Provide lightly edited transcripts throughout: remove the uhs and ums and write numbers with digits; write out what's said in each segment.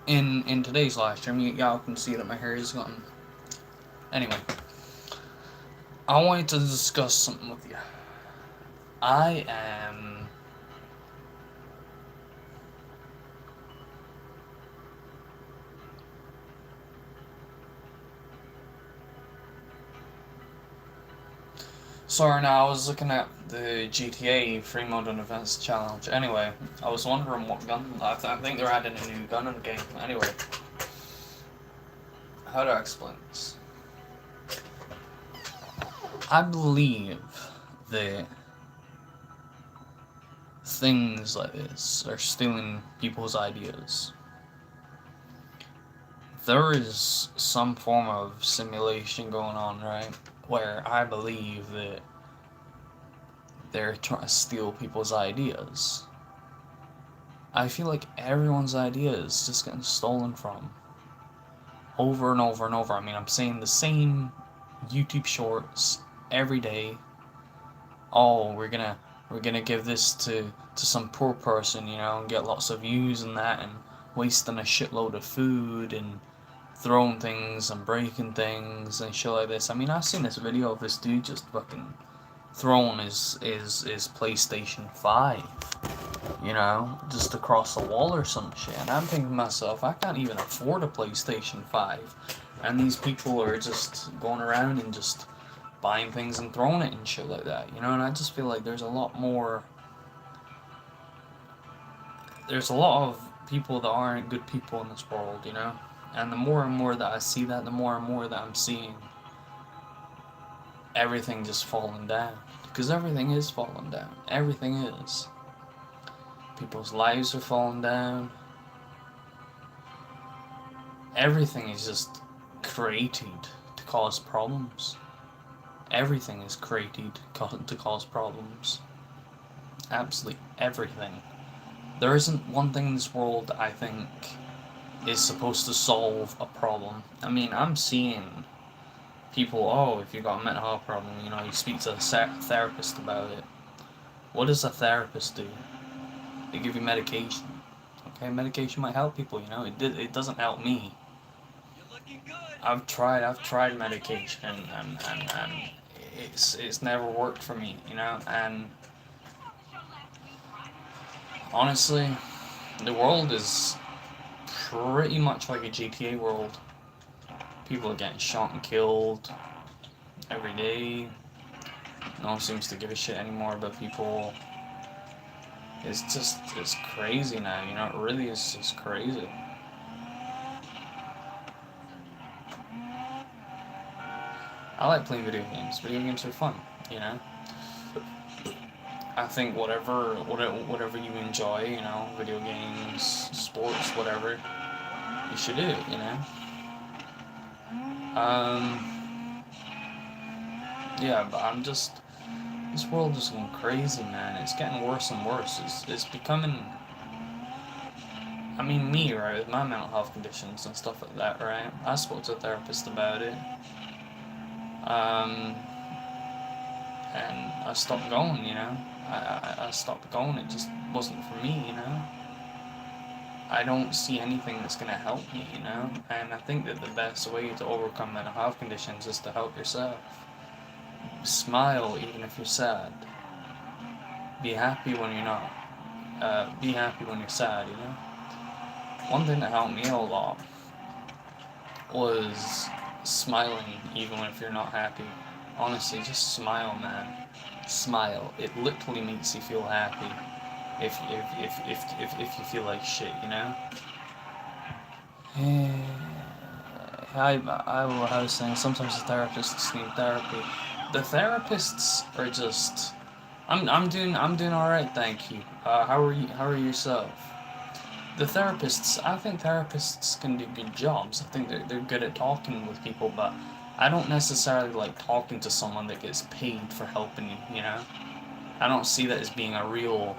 in today's live stream, y'all can see that my hair is gone. Anyway, I wanted to discuss something with you. I am sorry. Now I was looking at the GTA Free Modern Events Challenge. Anyway, I was wondering what gun. I think they're adding a new gun in the game. Anyway, how do I explain this? I believe that things like this are stealing people's ideas. There is some form of simulation going on, right? Where I believe that they're trying to steal people's ideas. I feel like everyone's idea is just getting stolen from over and over and over. I mean, I'm seeing the same YouTube shorts every day. Oh, we're gonna give this to some poor person, and get lots of views and that, and wasting a shitload of food and throwing things and breaking things and shit like this. I mean, I've seen this video of this dude just fucking throwing his PlayStation 5, just across the wall or some shit. And I'm thinking to myself, I can't even afford a PlayStation 5. And these people are just going around and just buying things and throwing it and shit like that, and I just feel like there's a lot of people that aren't good people in this world. And the more and more that I see that, the more and more that I'm seeing everything just falling down. Because everything is falling down. Everything is. People's lives are falling down. Everything is just created to cause problems. Everything is created to cause problems. Absolutely everything. There isn't one thing in this world that I think is supposed to solve a problem. I mean, I'm seeing people, oh, if you've got a mental health problem, you speak to a therapist about it. What does a therapist do? They give you medication. Okay, medication might help people, it doesn't help me. I've tried medication and it's never worked for me, and honestly, the world is pretty much like a GTA world. People are getting shot and killed every day. No one seems to give a shit anymore about people. It's crazy now, it really is just crazy. I like playing video games. Video games are fun. I think whatever you enjoy, video games, sports, whatever, you should do it. Yeah, but this world is going crazy, man. It's getting worse and worse. It's becoming. I mean, me, right, with my mental health conditions and stuff like that, right? I spoke to a therapist about it. Um, and I stopped going. I stopped going. It just wasn't for me. I don't see anything that's gonna help me. And I think that the best way to overcome mental health conditions is to help yourself. Smile even if you're sad. Be happy when you're not. Be happy when you're sad. One thing that helped me a lot was smiling even if you're not happy. Honestly, just smile, man. Smile. It literally makes you feel happy. If you feel like shit. I was saying sometimes the therapists need therapy. The therapists are just. I'm doing all right, thank you. How are you yourself? I think therapists can do good jobs. I think they're good at talking with people, but I don't necessarily like talking to someone that gets paid for helping you. I don't see that as being a real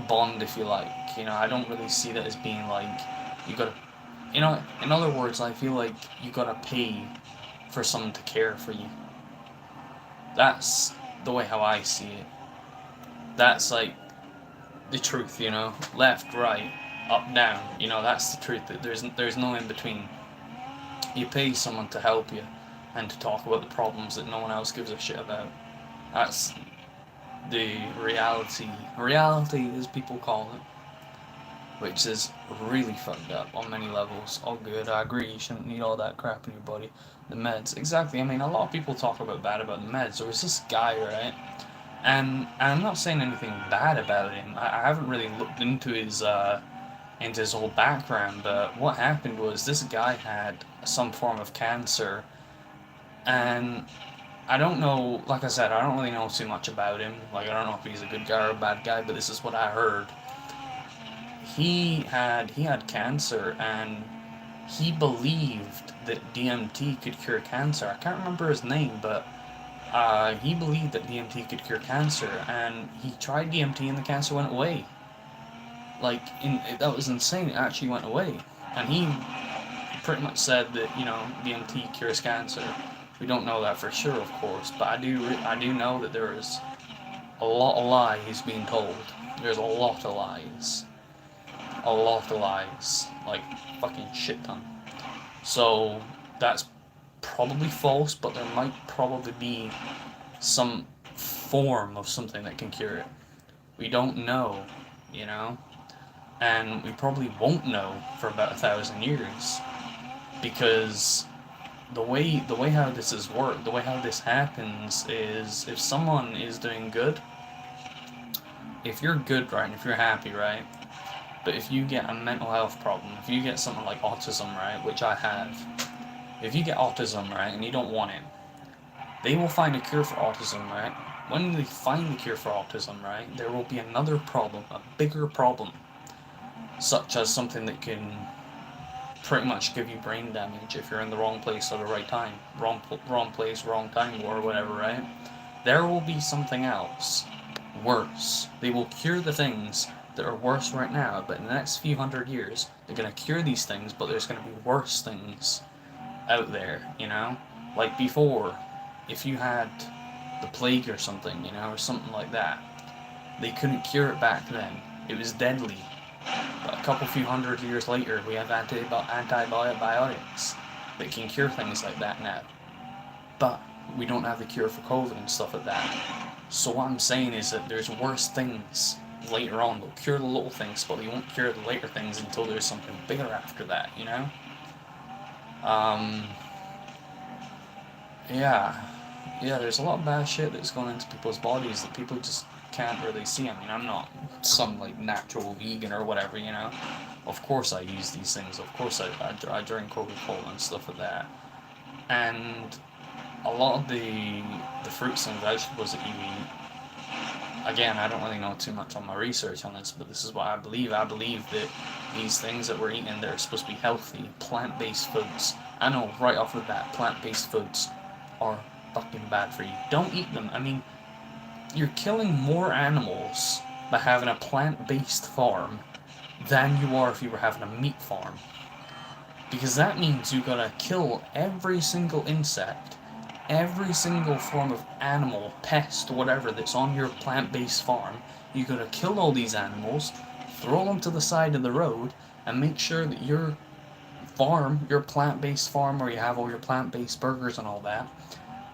bond, if you like. I don't really see that as being like you gotta. In other words, I feel like you gotta pay for someone to care for you. That's the way how I see it. That's like the truth. Left, right. up, down. You know, that's the truth. There's no in between. You pay someone to help you and to talk about the problems that no one else gives a shit about. That's the reality. Reality, as people call it, which is really fucked up on many levels. All good, I agree, you shouldn't need all that crap in your body. The meds, exactly. I mean, a lot of people talk bad about the meds. There was this guy, right? And I'm not saying anything bad about him. I haven't really looked into his whole background, but what happened was this guy had some form of cancer, and I don't know, like I said, I don't really know too much about him. Like, I don't know if he's a good guy or a bad guy, but this is what I heard. He had cancer, and he believed that DMT could cure cancer. I can't remember his name, but he believed that DMT could cure cancer, and he tried DMT, and the cancer went away. Like, that was insane. It actually went away, and he pretty much said that, DMT cures cancer. We don't know that for sure, of course, but I do know that there is a lot of lies being told. There's a lot of lies. A lot of lies. Like, fucking shit ton. So, that's probably false, but there might probably be some form of something that can cure it. We don't know, and we probably won't know for about 1,000 years, because the way how this is worked, the way how this happens is, if someone is doing good, if you're good, right, and if you're happy, right, but if you get a mental health problem, if you get something like autism, right, which I have, if you get autism, right, and you don't want it, they will find a cure for autism, right? When they find the cure for autism, right, there will be another problem, a bigger problem, such as something that can pretty much give you brain damage if you're in the wrong place at the right time, wrong place, wrong time, or whatever, right? There will be something else worse. They will cure the things that are worse right now, but in the next few hundred years, they're gonna cure these things, but there's gonna be worse things out there, Like before, if you had the plague or something, or something like that, they couldn't cure it back then. It was deadly. But a couple few hundred years later, we have antibiotics that can cure things like that now. But we don't have the cure for COVID and stuff like that. So what I'm saying is that there's worse things later on. They'll cure the little things, but they won't cure the later things until there's something bigger after that, Yeah, there's a lot of bad shit that's going into people's bodies that people just can't really see. I mean, I'm not some, like, natural vegan or whatever, Of course I use these things. Of course I drink Coca-Cola and stuff like that. And a lot of the fruits and vegetables that you eat, again, I don't really know too much on my research on this, but this is what I believe. I believe that these things that we're eating, they're supposed to be healthy, plant-based foods. I know right off the bat, plant-based foods are fucking bad for you. Don't eat them. I mean, you're killing more animals by having a plant-based farm than you are if you were having a meat farm. Because that means you gotta kill every single insect, every single form of animal, pest, whatever, that's on your plant-based farm. You gotta kill all these animals, throw them to the side of the road, and make sure that your farm, your plant-based farm, where you have all your plant-based burgers and all that,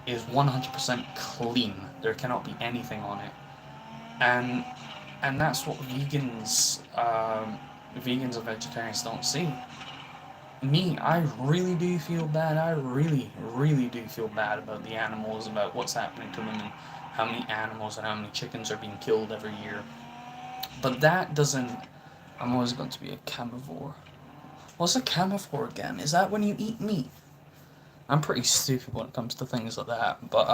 is 100% clean. There cannot be anything on it. And that's what vegans and vegetarians don't see. Me, I really do feel bad. I really, really do feel bad about the animals, about what's happening to them, and how many animals and how many chickens are being killed every year. But that doesn't... I'm always going to be a carnivore. What's a carnivore again? Is that when you eat meat? I'm pretty stupid when it comes to things like that, but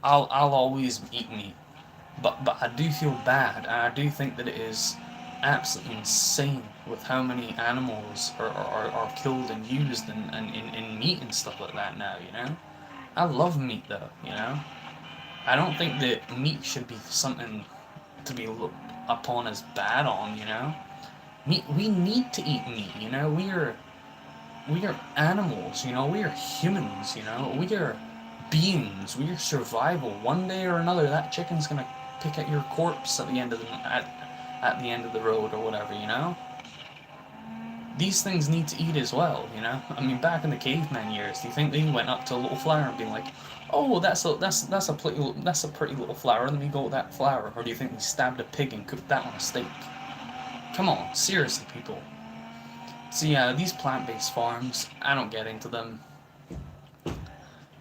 I'll always eat meat. But I do feel bad, and I do think that it is absolutely insane with how many animals are killed and used in meat and stuff like that now, I love meat though, I don't think that meat should be something to be looked upon as bad on, Meat, we need to eat meat, we are animals, we are humans, we are beings, we are survival. One day or another, that chicken's gonna pick at your corpse at the end of the night. at the end of the road or whatever, you know? These things need to eat as well, you know? I mean, back in the caveman years, do you think they went up to a little flower and be like, "Oh, that's a pretty little flower. Let me go with that flower." Or do you think they stabbed a pig and cooked that on a steak? Come on, seriously, people. So yeah, these plant-based farms, I don't get into them.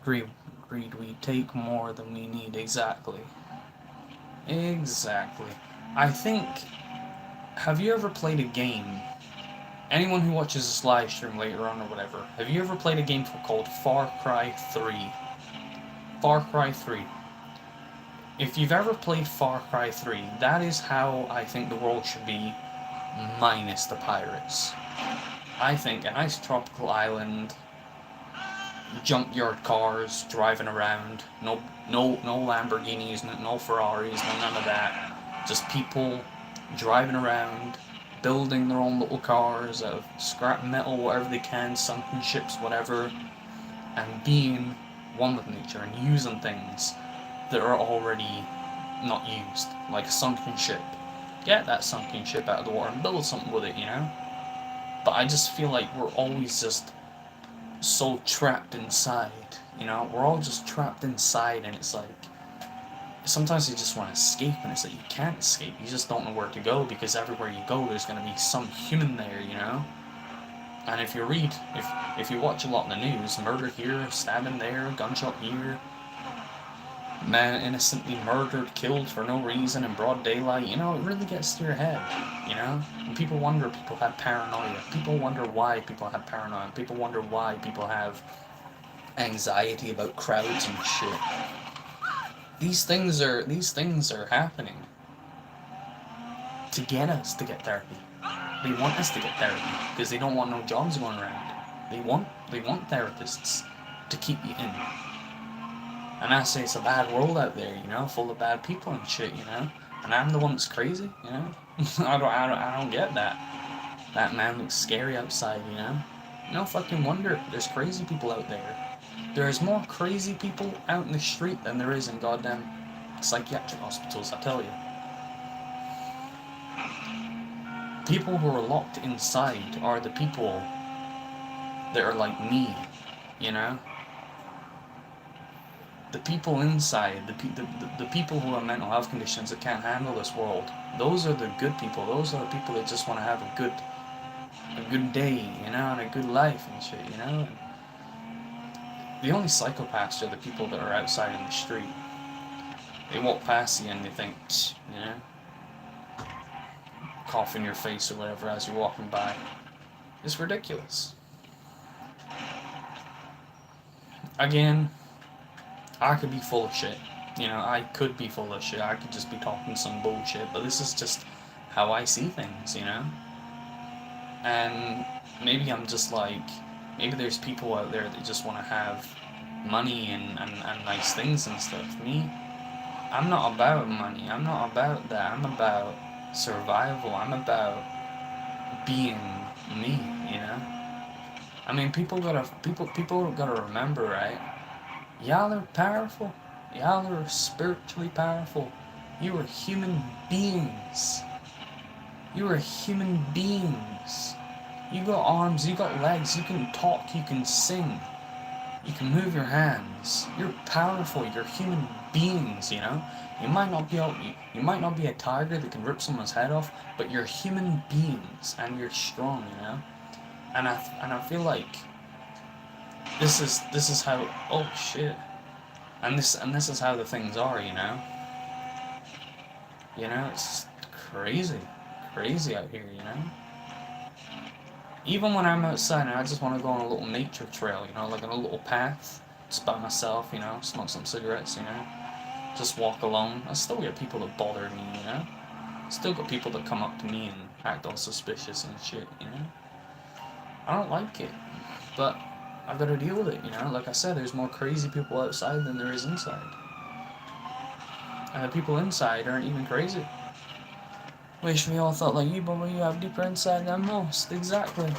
Agreed, we take more than we need. Exactly. Exactly. I think. Have you ever played a game? Anyone who watches this live stream later on or whatever, have you ever played a game called Far Cry 3? Far Cry 3. If you've ever played Far Cry 3, that is how I think the world should be, minus the pirates. I think a nice tropical island, junkyard cars driving around, no Lamborghinis, no Ferraris, none of that. Just people driving around, building their own little cars out of scrap metal, whatever they can, sunken ships, whatever, and being one with nature and using things that are already not used, like a sunken ship. Get that sunken ship out of the water and build something with it, you know? But I just feel like we're always just so trapped inside, you know? We're all just trapped inside, and it's like, sometimes you just want to escape, and it's like you can't escape. You just don't know where to go, because everywhere you go, there's going to be some human there, you know? And if you read, if you watch a lot in the news, murder here, stabbing there, gunshot here, man innocently murdered, killed for no reason in broad daylight, you know, it really gets to your head, you know? And people wonder, people have paranoia. People wonder why people have paranoia. People wonder why people have anxiety about crowds and shit. These things are happening to get us to get therapy. They want us to get therapy because they don't want no jobs going around. They want therapists to keep you in. And I say it's a bad world out there, you know, full of bad people and shit, you know. And I'm the one that's crazy, you know. I don't get that. That man looks scary outside, you know. No fucking wonder there's crazy people out there. There's more crazy people out in the street than there is in goddamn psychiatric hospitals, I tell you. People who are locked inside are the people that are like me, you know? The people inside, the people who have mental health conditions that can't handle this world, those are the good people. Those are the people that just want to have a good day, you know, and a good life and shit, you know? The only psychopaths are the people that are outside in the street. They walk past you and they think, you know, cough in your face or whatever as you're walking by. It's ridiculous. Again, I could be full of shit. You know, I could be full of shit. I could just be talking some bullshit, but this is just how I see things, you know? And maybe I'm just like, maybe there's people out there that just want to have money and nice things and stuff. Me, I'm not about money. I'm not about that. I'm about survival. I'm about being me, you know? I mean, people gotta remember, right? Y'all are powerful. Y'all are spiritually powerful. You are human beings. You are human beings. You got arms, you got legs, you can talk, you can sing, you can move your hands. You're powerful. You're human beings, you know? You might not be a tiger that can rip someone's head off, but you're human beings and you're strong, you know? And I feel like this is how, oh shit. And this is how the things are, you know? You know, it's crazy out here, you know? Even when I'm outside and I just want to go on a little nature trail, you know, like on a little path, just by myself, you know, smoke some cigarettes, you know, just walk alone. I still get people that bother me, you know? Still got people that come up to me and act all suspicious and shit, you know? I don't like it, but I've got to deal with it, you know? Like I said, there's more crazy people outside than there is inside. And the people inside aren't even crazy. Wish we all thought like you, but you have deeper insight than most. Exactly.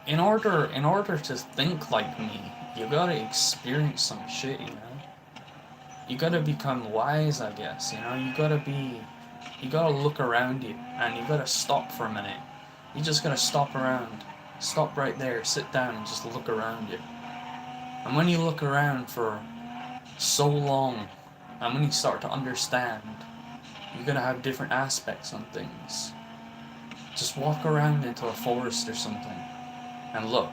In order to think like me, you gotta experience some shit, you know? you gotta become wise, I guess, you know? You gotta look around you, and you gotta stop for a minute. You just gotta stop around. Stop right there, sit down, and just look around you. And when you look around for so long, and when you start to understand, you're gonna have different aspects on things. Just walk around into a forest or something, and look.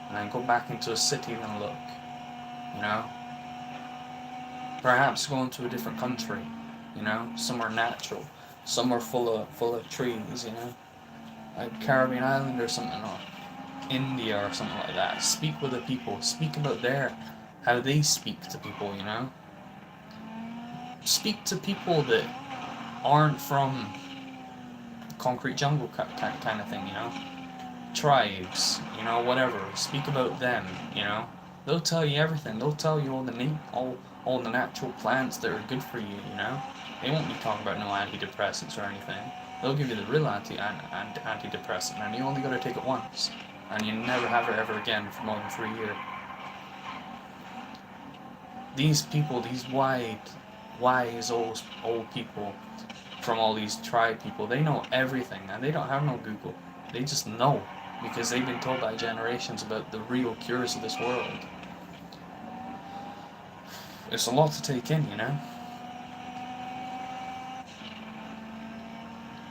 And then go back into a city and look. You know? Perhaps go into a different country, you know, somewhere natural, somewhere full of trees, you know, like Caribbean island or something, or India or something like that. Speak with the people. Speak about how they speak to people, you know. Speak to people that aren't from concrete jungle kind of thing, you know. Tribes, you know, whatever. Speak about them, you know. They'll tell you everything. They'll tell you all the natural plants that are good for you, you know. They won't be talking about no antidepressants or anything. They'll give you the real antidepressant, and you only got to take it once, and you never have it ever again for more than 3 years. These people, these wise old people from all these tribe people, they know everything, and they don't have no Google. They just know, because they've been told by generations about the real cures of this world. It's a lot to take in, you know?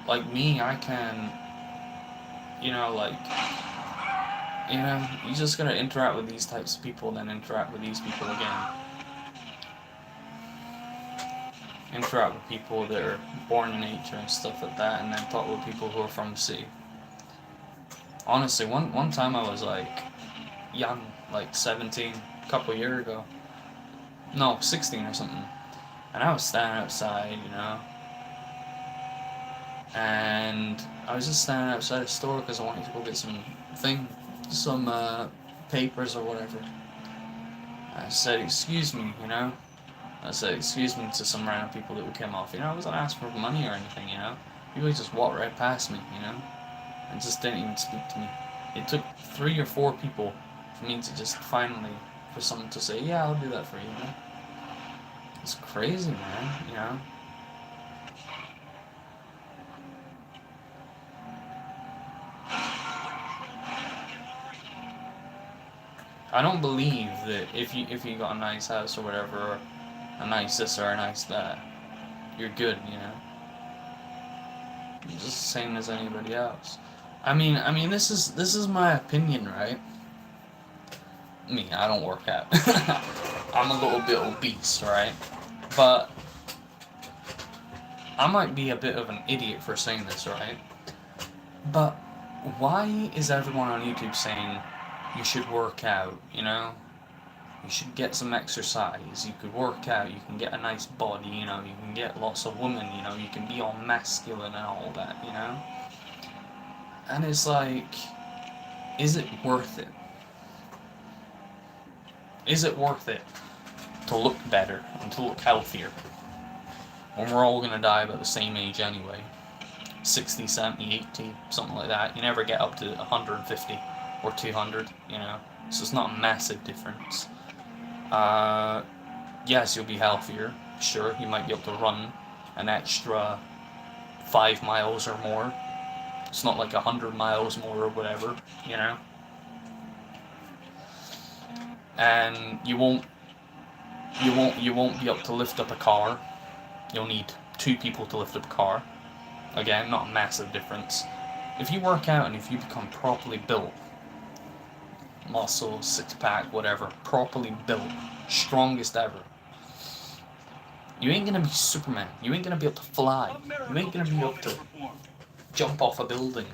Like me, I can, you know, like, you know, you just gotta interact with these types of people, then interact with these people again. Interact with people that are born in nature and stuff like that, and then talk with people who are from the city. Honestly, one time I was like young, like 17, a couple years ago. No, 16 or something. And I was standing outside, you know. And I was just standing outside a store because I wanted to go get some papers or whatever. I said, "Excuse me," you know. I said, "Excuse me" to some random people that would come off. You know, I wasn't asking for money or anything, you know. People just walked right past me, you know, and just didn't even speak to me. It took 3 or 4 people for me to just finally, for someone to say, "Yeah, I'll do that for you," you know. It's crazy, man, you know. I don't believe that if you got a nice house or whatever, or a nice this or a nice that, you're good, you know. You're just the same as anybody else. I mean, this is my opinion, right? Me, I don't work out. I'm a little bit obese, right? But I might be a bit of an idiot for saying this, right? But why is everyone on YouTube saying you should work out, you know? You should get some exercise, you could work out, you can get a nice body, you know, you can get lots of women, you know, you can be all masculine and all that, you know? And it's like, is it worth it? Is it worth it to look better and to look healthier when we're all gonna die about the same age anyway? 60, 70, 80, something like that. You never get up to 150 or 200, you know? So it's not a massive difference. Yes, you'll be healthier. Sure, you might be able to run an extra 5 miles or more. It's not like 100 miles more or whatever, you know? And you won't be able to lift up a car. You'll need 2 people to lift up a car. Again, not a massive difference. If you work out and if you become properly built, muscle, 6-pack, whatever, properly built, strongest ever, you ain't gonna be Superman. You ain't gonna be able to fly. You ain't gonna be able to jump off a building,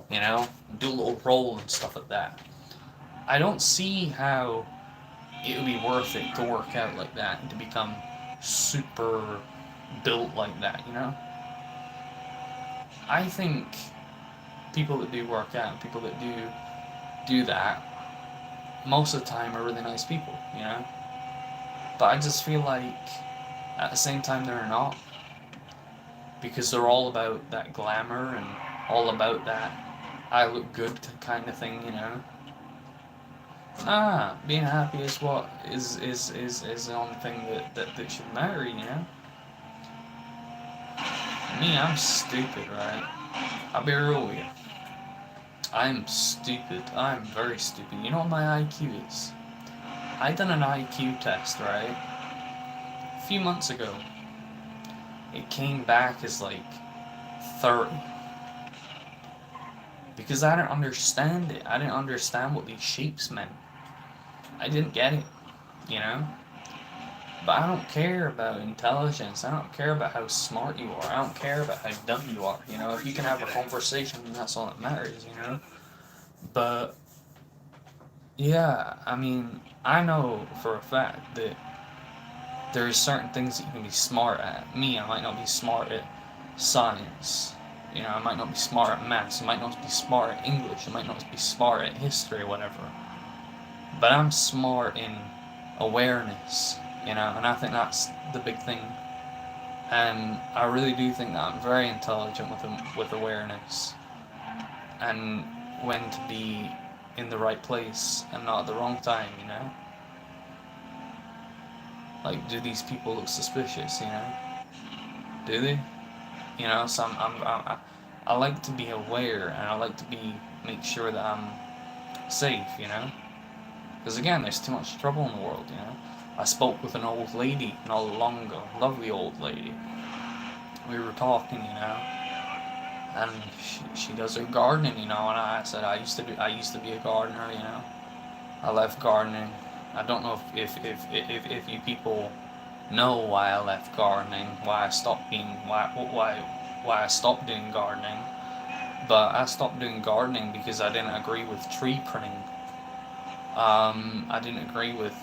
you know, do a little roll and stuff like that. I don't see how it would be worth it to work out like that and to become super built like that, you know? I think people that do work out, people that do that, most of the time are really nice people, you know? But I just feel like at the same time they're not. Because they're all about that glamour and all about that I look good kind of thing, you know? Nah, being happy is what is the only thing that should matter, you know? Me, I'm stupid, right? I'll be real with you. I'm stupid. I'm very stupid. You know what my IQ is? I done an IQ test, right? A few months ago. It came back as like 30. Because I didn't understand it. I didn't understand what these shapes meant. I didn't get it, you know? But I don't care about intelligence. I don't care about how smart you are. I don't care about how dumb you are, you know? If you can have a conversation, then that's all that matters, you know? But, yeah, I mean, I know for a fact that there's certain things that you can be smart at. Me, I might not be smart at science. You know, I might not be smart at maths. I might not be smart at English. I might not be smart at history or whatever. But I'm smart in awareness, you know, and I think that's the big thing. And I really do think that I'm very intelligent with awareness and when to be in the right place and not at the wrong time, you know. Like, do these people look suspicious, you know? Do they? You know, so I like to be aware and I like to make sure that I'm safe, you know? Because again, there's too much trouble in the world, you know? I spoke with an old lady not long ago, lovely old lady. We were talking, you know, and she does her gardening, you know, and I said I used to be a gardener, you know. I left gardening. I don't know if you people know why I left gardening, why I stopped doing gardening. But I stopped doing gardening because I didn't agree with tree pruning. I didn't agree with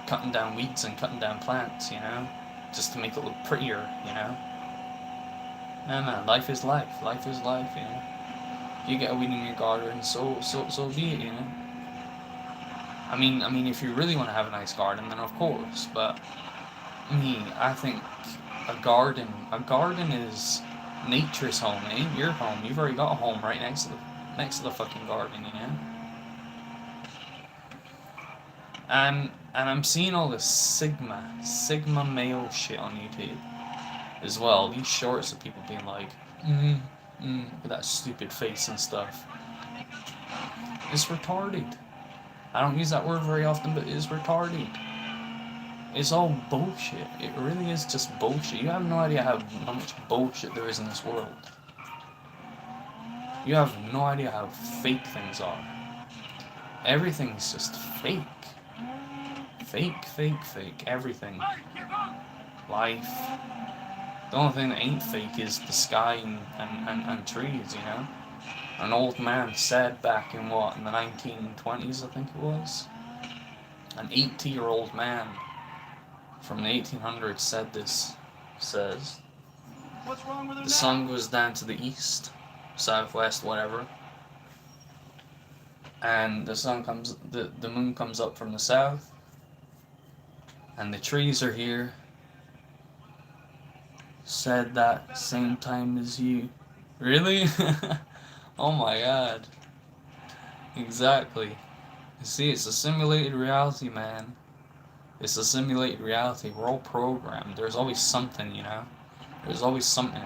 cutting down weeds and cutting down plants, you know, just to make it look prettier, you know. No, man, life is life. Life is life, you know. If you get a weed in your garden, so be it, you know. I mean, if you really want to have a nice garden, then of course. But me, I think a garden is nature's home. It ain't your home. You've already got a home right next to the fucking garden, you know. And I'm seeing all this Sigma male shit on YouTube as well. These shorts of people being like, with that stupid face and stuff. It's retarded. I don't use that word very often, but it's retarded. It's all bullshit. It really is just bullshit. You have no idea how much bullshit there is in this world. You have no idea how fake things are. Everything's just fake. Fake, fake, fake. Everything. Life. The only thing that ain't fake is the sky and trees, you know? An old man said back in what, in the 1920s, I think it was? An 80-year-old man from the 1800s says, "What's wrong with him now? The sun goes down to the east, southwest, whatever, and the moon comes up from the south, and the trees are here, said that same time as you." Really? Oh my god. Exactly. You see, it's a simulated reality, man. It's a simulated reality. We're all programmed. There's always something, you know? There's always something.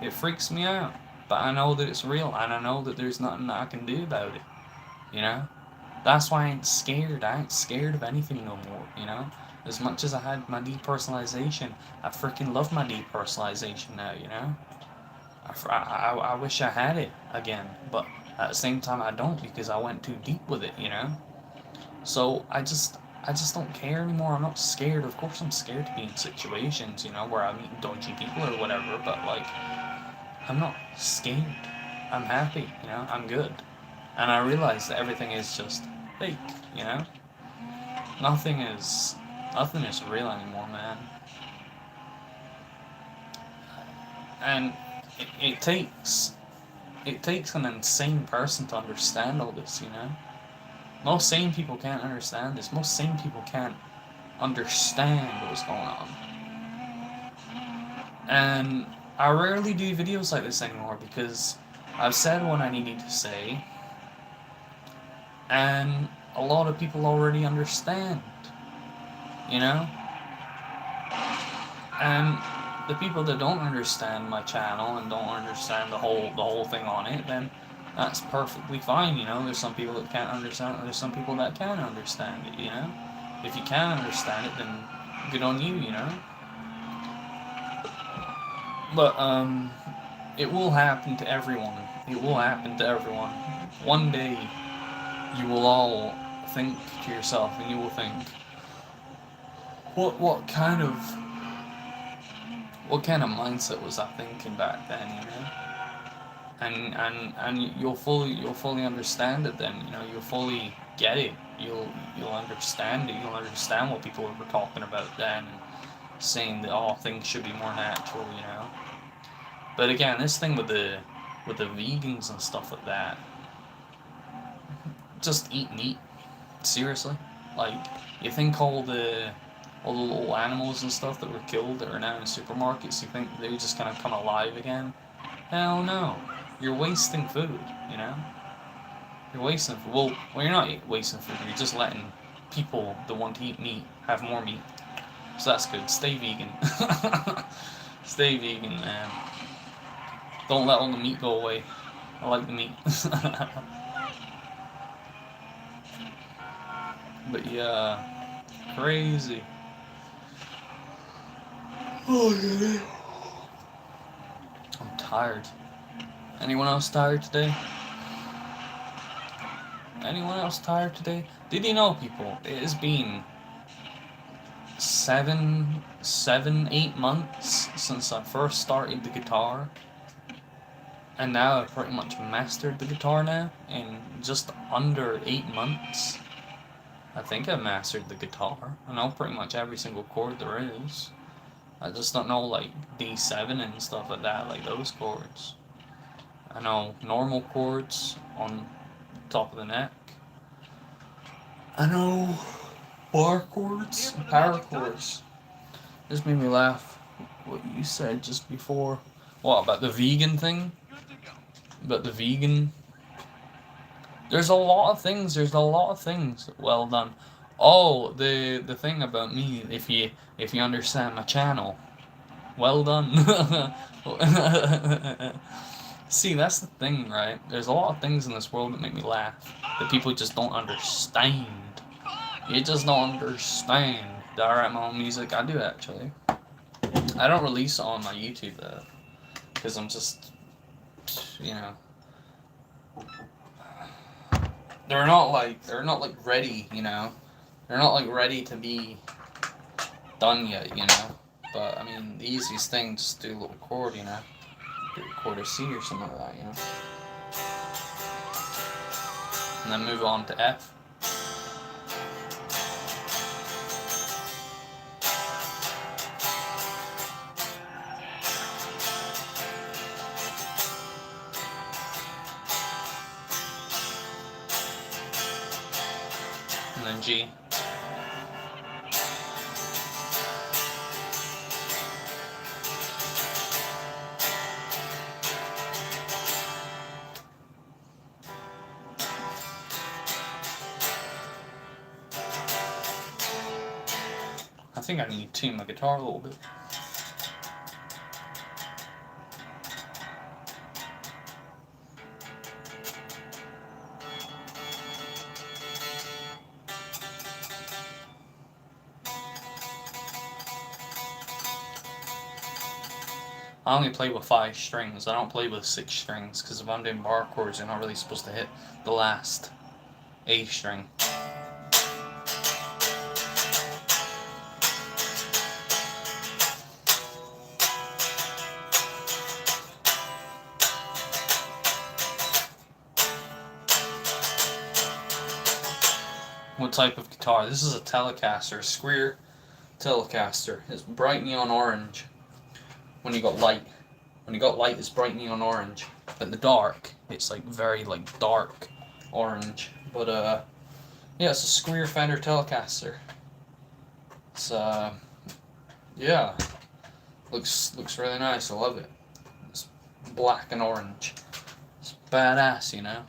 It freaks me out. But I know that it's real, and I know that there's nothing that I can do about it. You know? That's why I ain't scared. I ain't scared of anything no more, you know? As much as I had my depersonalization, I freaking love my depersonalization now, you know? I wish I had it again, but at the same time I don't because I went too deep with it, you know? So I just don't care anymore. I'm not scared. Of course I'm scared to be in situations, you know, where I meet dodgy people or whatever, but like I'm not scared. I'm happy, you know, I'm good. And I realize that everything is just fake, you know? Nothing is real anymore, man. And it takes an insane person to understand all this, you know? Most sane people can't understand this. Most sane people can't understand what's going on. And I rarely do videos like this anymore because I've said what I needed to say. And a lot of people already understand, you know? And the people that don't understand my channel and don't understand the whole thing on it, then that's perfectly fine, you know? There's some people that can't understand it, there's some people that can understand it, you know? If you can understand it, then good on you, you know? But, it will happen to everyone. It will happen to everyone. One day, you will all think to yourself, and you will think, what kind of mindset was I thinking back then, you know? And you'll fully understand it then, you know. You'll fully get it. You'll understand it. You'll understand what people were talking about then, and saying that all things should be more natural, you know. But again, this thing with the vegans and stuff like that, just eat meat. Seriously, like, you think all the little animals and stuff that were killed that are now in supermarkets, you think they're just gonna come alive again? Hell no. You're wasting food, you know? You're wasting food. Well, you're not wasting food. You're just letting people that want to eat meat have more meat. So that's good. Stay vegan. Stay vegan, man. Don't let all the meat go away. I like the meat. But yeah, crazy. Oh, yeah. I'm tired. Anyone else tired today? Anyone else tired today? Did you know, people, it has been 8 months since I first started the guitar, and now I've pretty much mastered the guitar now in just under 8 months. I think I've mastered the guitar. I know pretty much every single chord there is. I just don't know, like, D7 and stuff like that, like those chords. I know normal chords on top of the neck. I know bar chords and power chords. This made me laugh, what you said just before. What, about the vegan thing? About the vegan? There's a lot of things. Well done. Oh, the thing about me, if you understand my channel. Well done. See, that's the thing, right? There's a lot of things in this world that make me laugh that people just don't understand. You just don't understand. Do I write my own music? I do, actually. I don't release it on my YouTube, though, because I'm just, you know, they're not like ready, you know. They're not like ready to be done yet, you know. But I mean, the easiest thing, just do a little chord, you know. Do a chord of C or something like that, you know. And then move on to F. And then G. I think I need to tune my guitar a little bit. I only play with 5 strings. I don't play with 6 strings, because if I'm doing bar chords, you're not really supposed to hit the last A string. What type of guitar? This is a Telecaster, Squier Telecaster. It's bright neon orange when you got light. When you got light, it's bright neon orange. But in the dark, it's like very like dark orange. But yeah, it's a Squier Fender Telecaster. It's yeah, looks really nice. I love it. It's black and orange. It's badass, you know.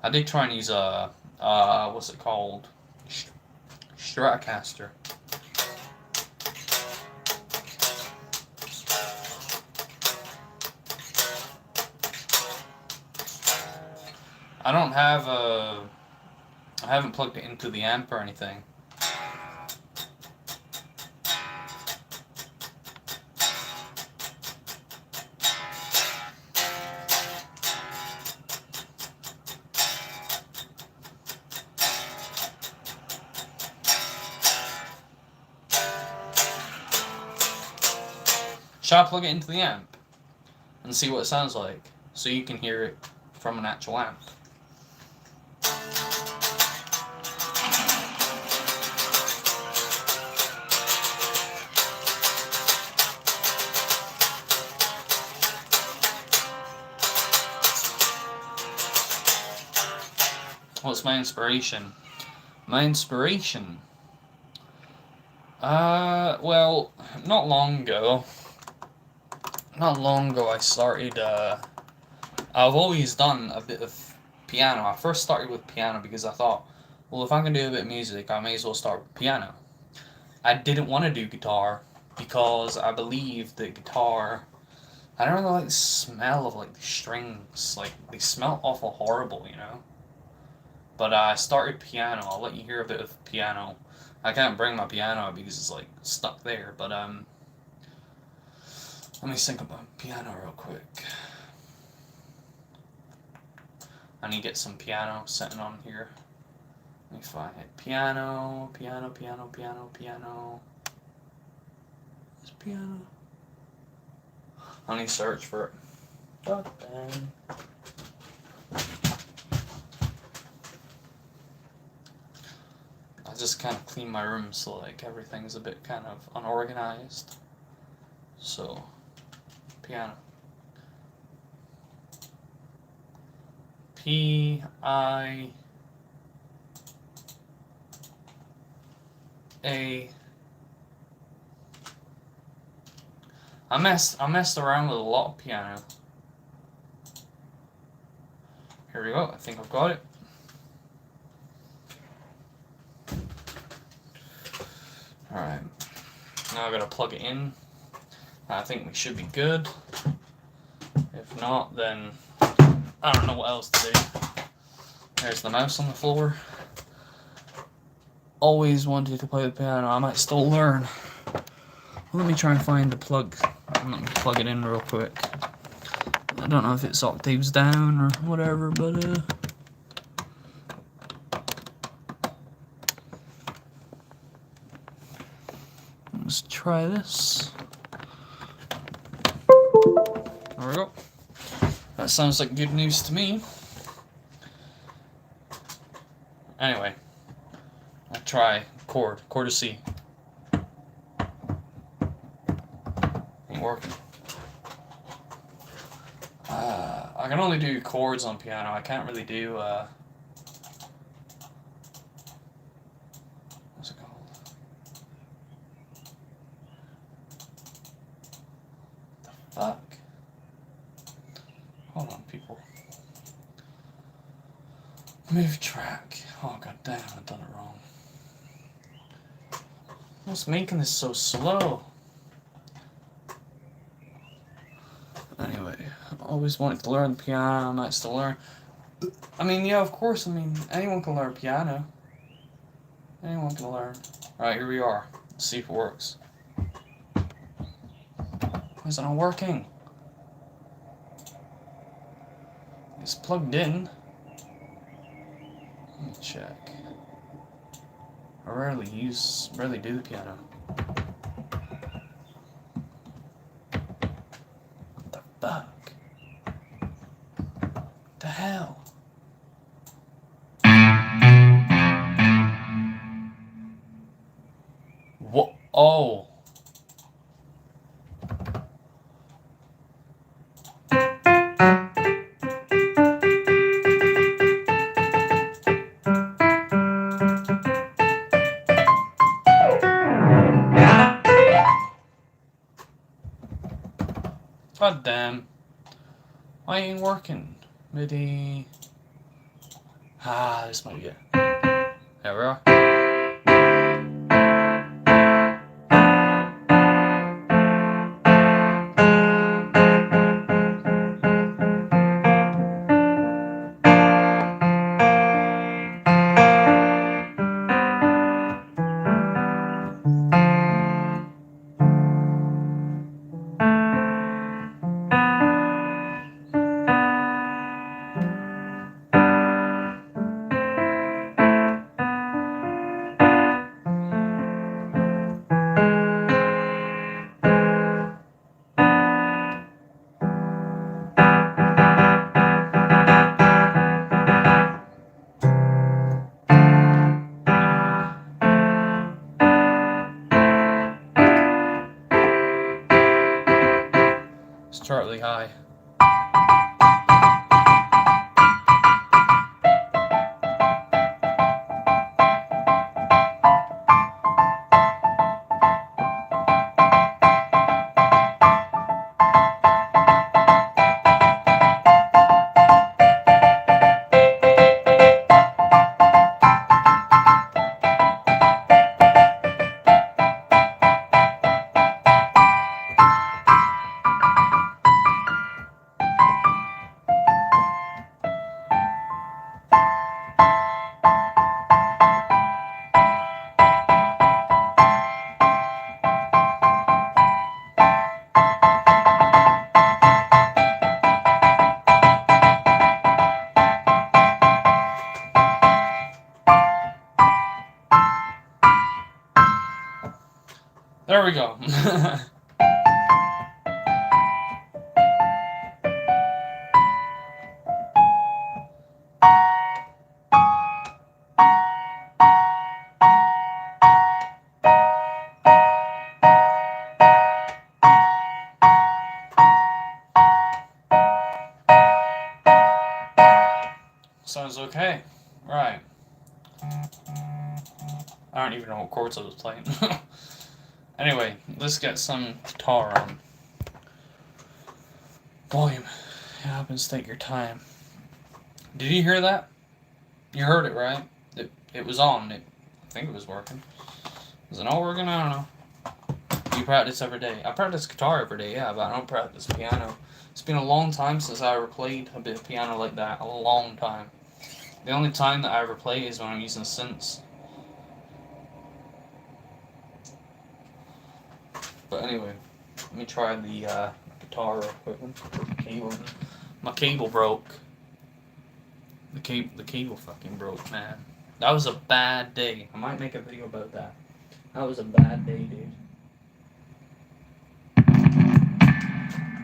I did try and use a, what's it called? Stratocaster. I don't have a, I haven't plugged it into the amp or anything. Shall I plug it into the amp and see what it sounds like so you can hear it from an actual amp? What's my inspiration? My inspiration? Well, not long ago I started, I've always done a bit of piano. I first started with piano because I thought, well, if I'm going to do a bit of music, I may as well start with piano. I didn't want to do guitar because I believe that guitar, I don't really like the smell of, like, the strings. Like, they smell awful horrible, you know? But I started piano. I'll let you hear a bit of piano. I can't bring my piano out because it's, like, stuck there, but, let me sync up my piano real quick. I need to get some piano sitting on here. Let me find it. Piano. It's piano. I need to search for it. I just kind of clean my room so like everything's a bit kind of unorganized. So, piano. P-I-A. I messed around with a lot of piano. Here we go. I think I've got it. Alright. Now I gotta plug it in. I think we should be good. If not, then I don't know what else to do. There's the mouse on the floor. Always wanted to play the piano. I might still learn. Let me try and find the plug. Let me plug it in real quick. I don't know if it's octaves down or whatever, but let's try this. There we go. That sounds like good news to me. Anyway, I'll try chord of C. Ain't working. I can only do chords on piano. I can't really do, what's it called? The fuck? Hold on, people. Move track. Oh, god damn, I've done it wrong. What's making this so slow? Anyway, I always wanted to learn the piano. I might still learn. I mean, yeah, of course. I mean, anyone can learn piano. Anyone can learn. Alright, here we are. Let's see if it works. Why is it not working? It's plugged in. Let me check. I rarely do the piano. What the fuck? What the hell? What? Oh. God damn. Why ain't working? MIDI. This might be it. There we are. It's Charlie High. There we go. Sounds okay. Right. I don't even know what chords I was playing. Anyway, let's get some guitar on. Volume. It happens to take your time. Did you hear that? You heard it, right? It was on. I think it was working. Is it not working? I don't know. You practice every day. I practice guitar every day, yeah, but I don't practice piano. It's been a long time since I ever played a bit of piano like that. A long time. The only time that I ever play is when I'm using synths. But anyway, let me try the guitar real quick. Cable. My cable broke. The cable fucking broke, man. That was a bad day. I might make a video about that. That was a bad day, dude.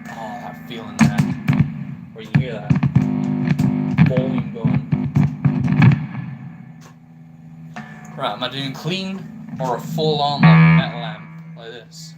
Oh, that feeling, man. Where you hear that volume going. Right, am I doing clean or a full-on like metal amp like this?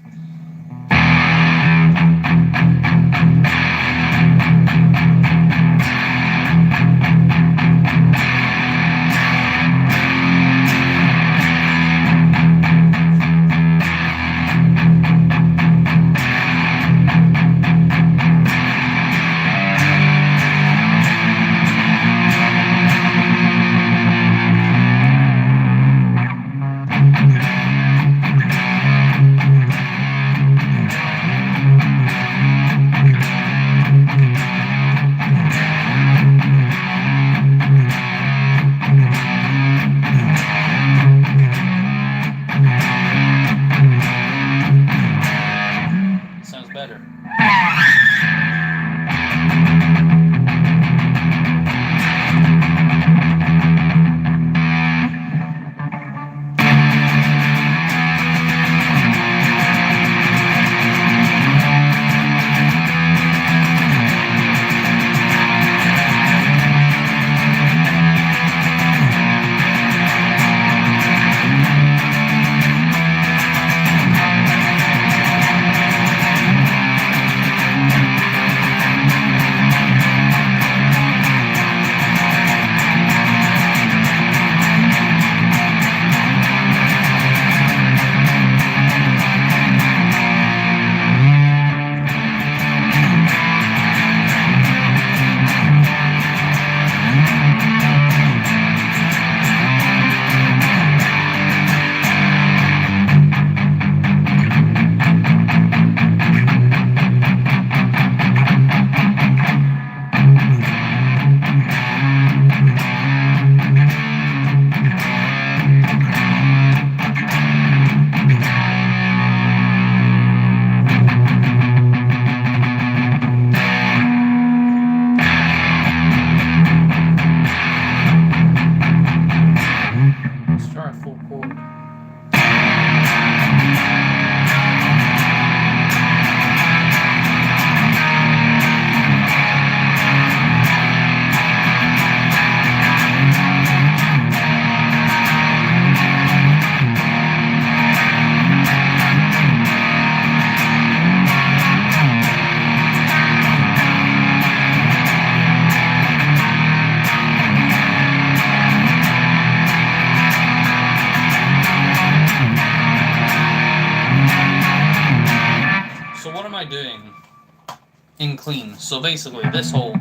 So basically, this whole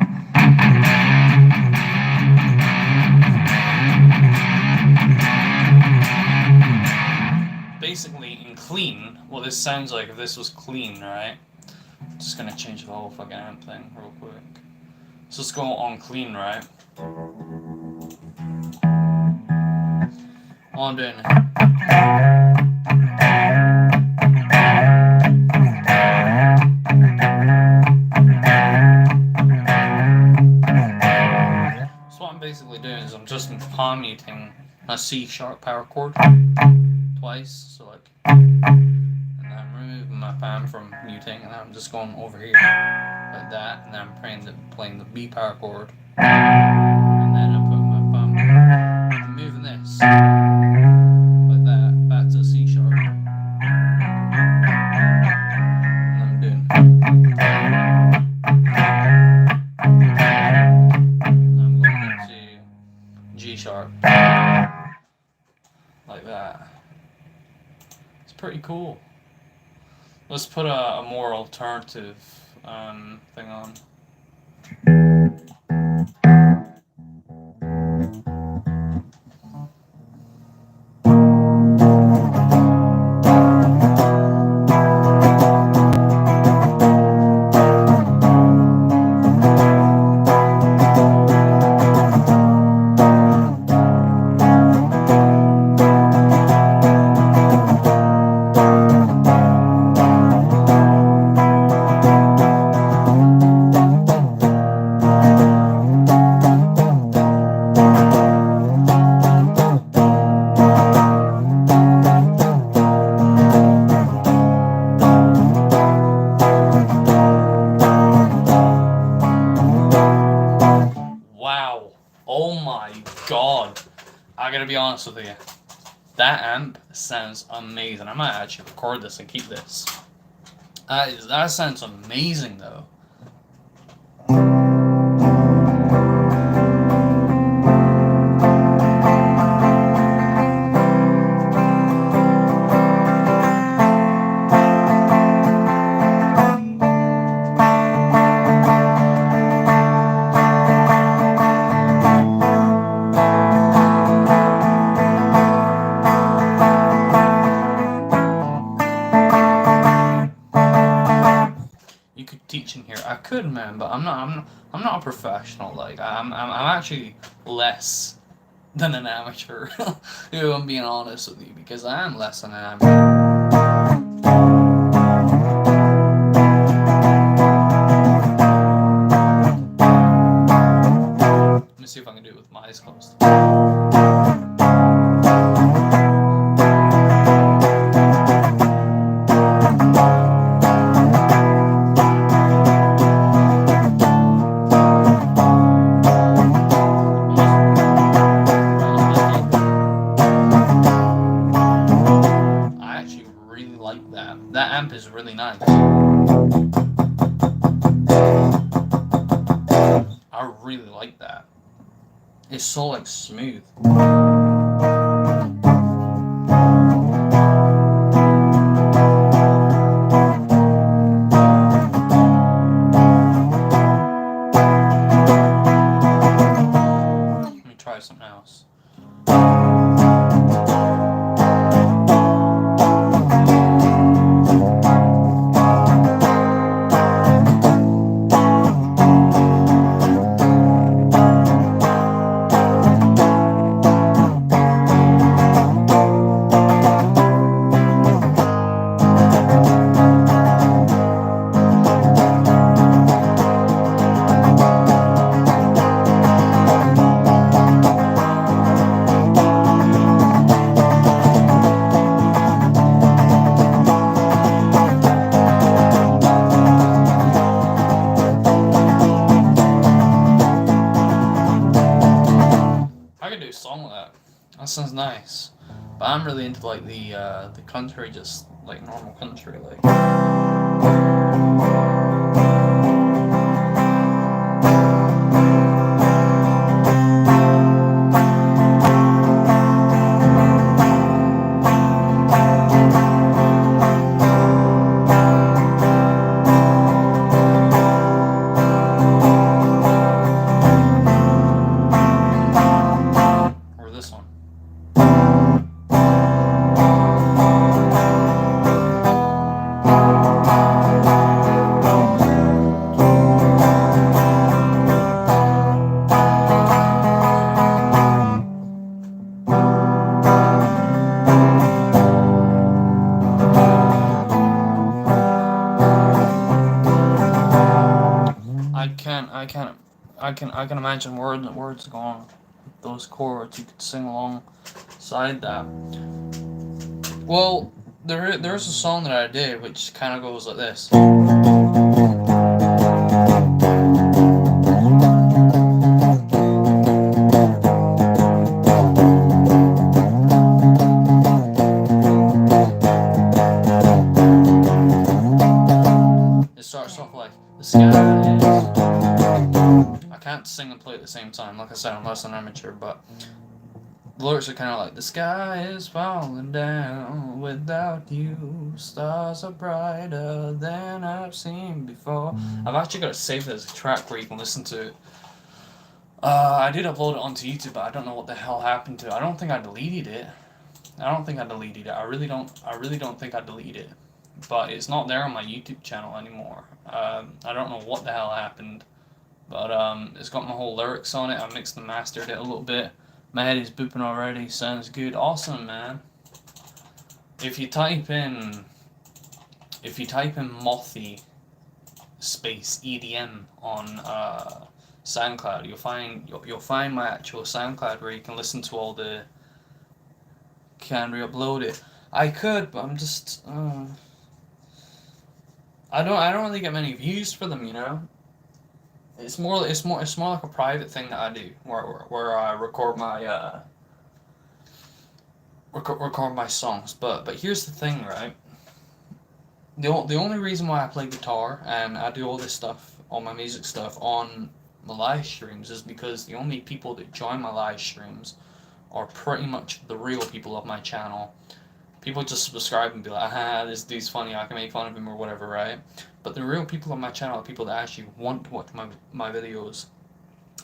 basically in clean, what this sounds like if this was clean, right? Just gonna change the whole fucking amp thing real quick. So let's go on clean, right? All I'm doing. So what I'm basically doing is I'm just palm muting a C sharp power chord twice, so like, and then I'm removing my palm from muting, and then I'm just going over here like that, and then I'm playing the B power chord, and then I'm putting my palm, I'm moving this like that back to C sharp, and I'm doing. I'm going into G sharp like that. It's pretty cool. Let's put a more alternative thing on. Wow. Oh my god. I gotta be honest with you. That amp sounds amazing. I might actually record this and keep this. That sounds amazing though. Teaching here, I could, man, but I'm not a professional. Like I'm actually less than an amateur. If I'm being honest with you, because I am less than an amateur. Let me see if I can do it with my eyes closed. That amp is really nice. I really like that. It's so like smooth. Let me try something else. That sounds nice, but I'm really into like the country, just like normal country, like. I can imagine words going with those chords. You could sing alongside that. Well, there's a song that I did which kind of goes like this. It starts off like the sky is... I can't sing and play at the same time. Like I said, I'm less an amateur, but the lyrics are kind of like, the sky is falling down without you, stars are brighter than I've seen before. I've actually got it saved as a track where you can listen to it. I did upload it onto YouTube, but I don't know what the hell happened to it. I don't think I deleted it. I really don't think I deleted it. But it's not there on my YouTube channel anymore. I don't know what the hell happened. But it's got my whole lyrics on it. I mixed and mastered it a little bit. My head is booping already. Sounds good. Awesome, man. If you type in Mothy space EDM on SoundCloud, you'll find my actual SoundCloud where you can listen to all the... Can re-upload it. I could, but I'm just I don't really get many views for them, you know. It's more like a private thing that I do, where I record my record my songs. But here's the thing, right? The only reason why I play guitar and I do all this stuff, all my music stuff on my live streams, is because the only people that join my live streams are pretty much the real people of my channel. People just subscribe and be like, ah, this dude's funny, I can make fun of him or whatever, right? But the real people on my channel are people that actually want to watch my videos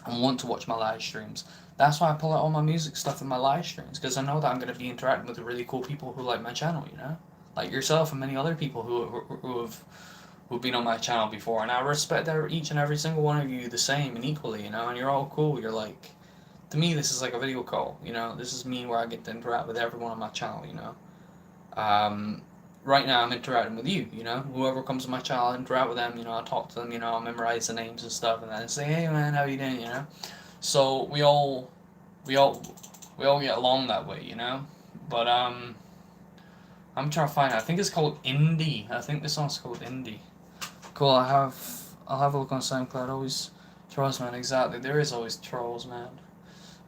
and want to watch my live streams. That's why I pull out all my music stuff in my live streams, because I know that I'm going to be interacting with the really cool people who like my channel, you know? Like yourself and many other people who've been on my channel before, and I respect each and every single one of you the same and equally, you know? And you're all cool, you're like... To me, this is like a video call, you know? This is me where I get to interact with everyone on my channel, you know? Right now I'm interacting with you, you know? Whoever comes to my channel, I interact with them, you know? I talk to them, you know? I memorize the names and stuff, and then I say, hey man, how you doing, you know? So we all get along that way, you know? But I'm trying to find it. I think it's called Indie. I think this song's called Indie. Cool. I'll have a look on SoundCloud. Always trolls, man. Exactly. There is always trolls, man.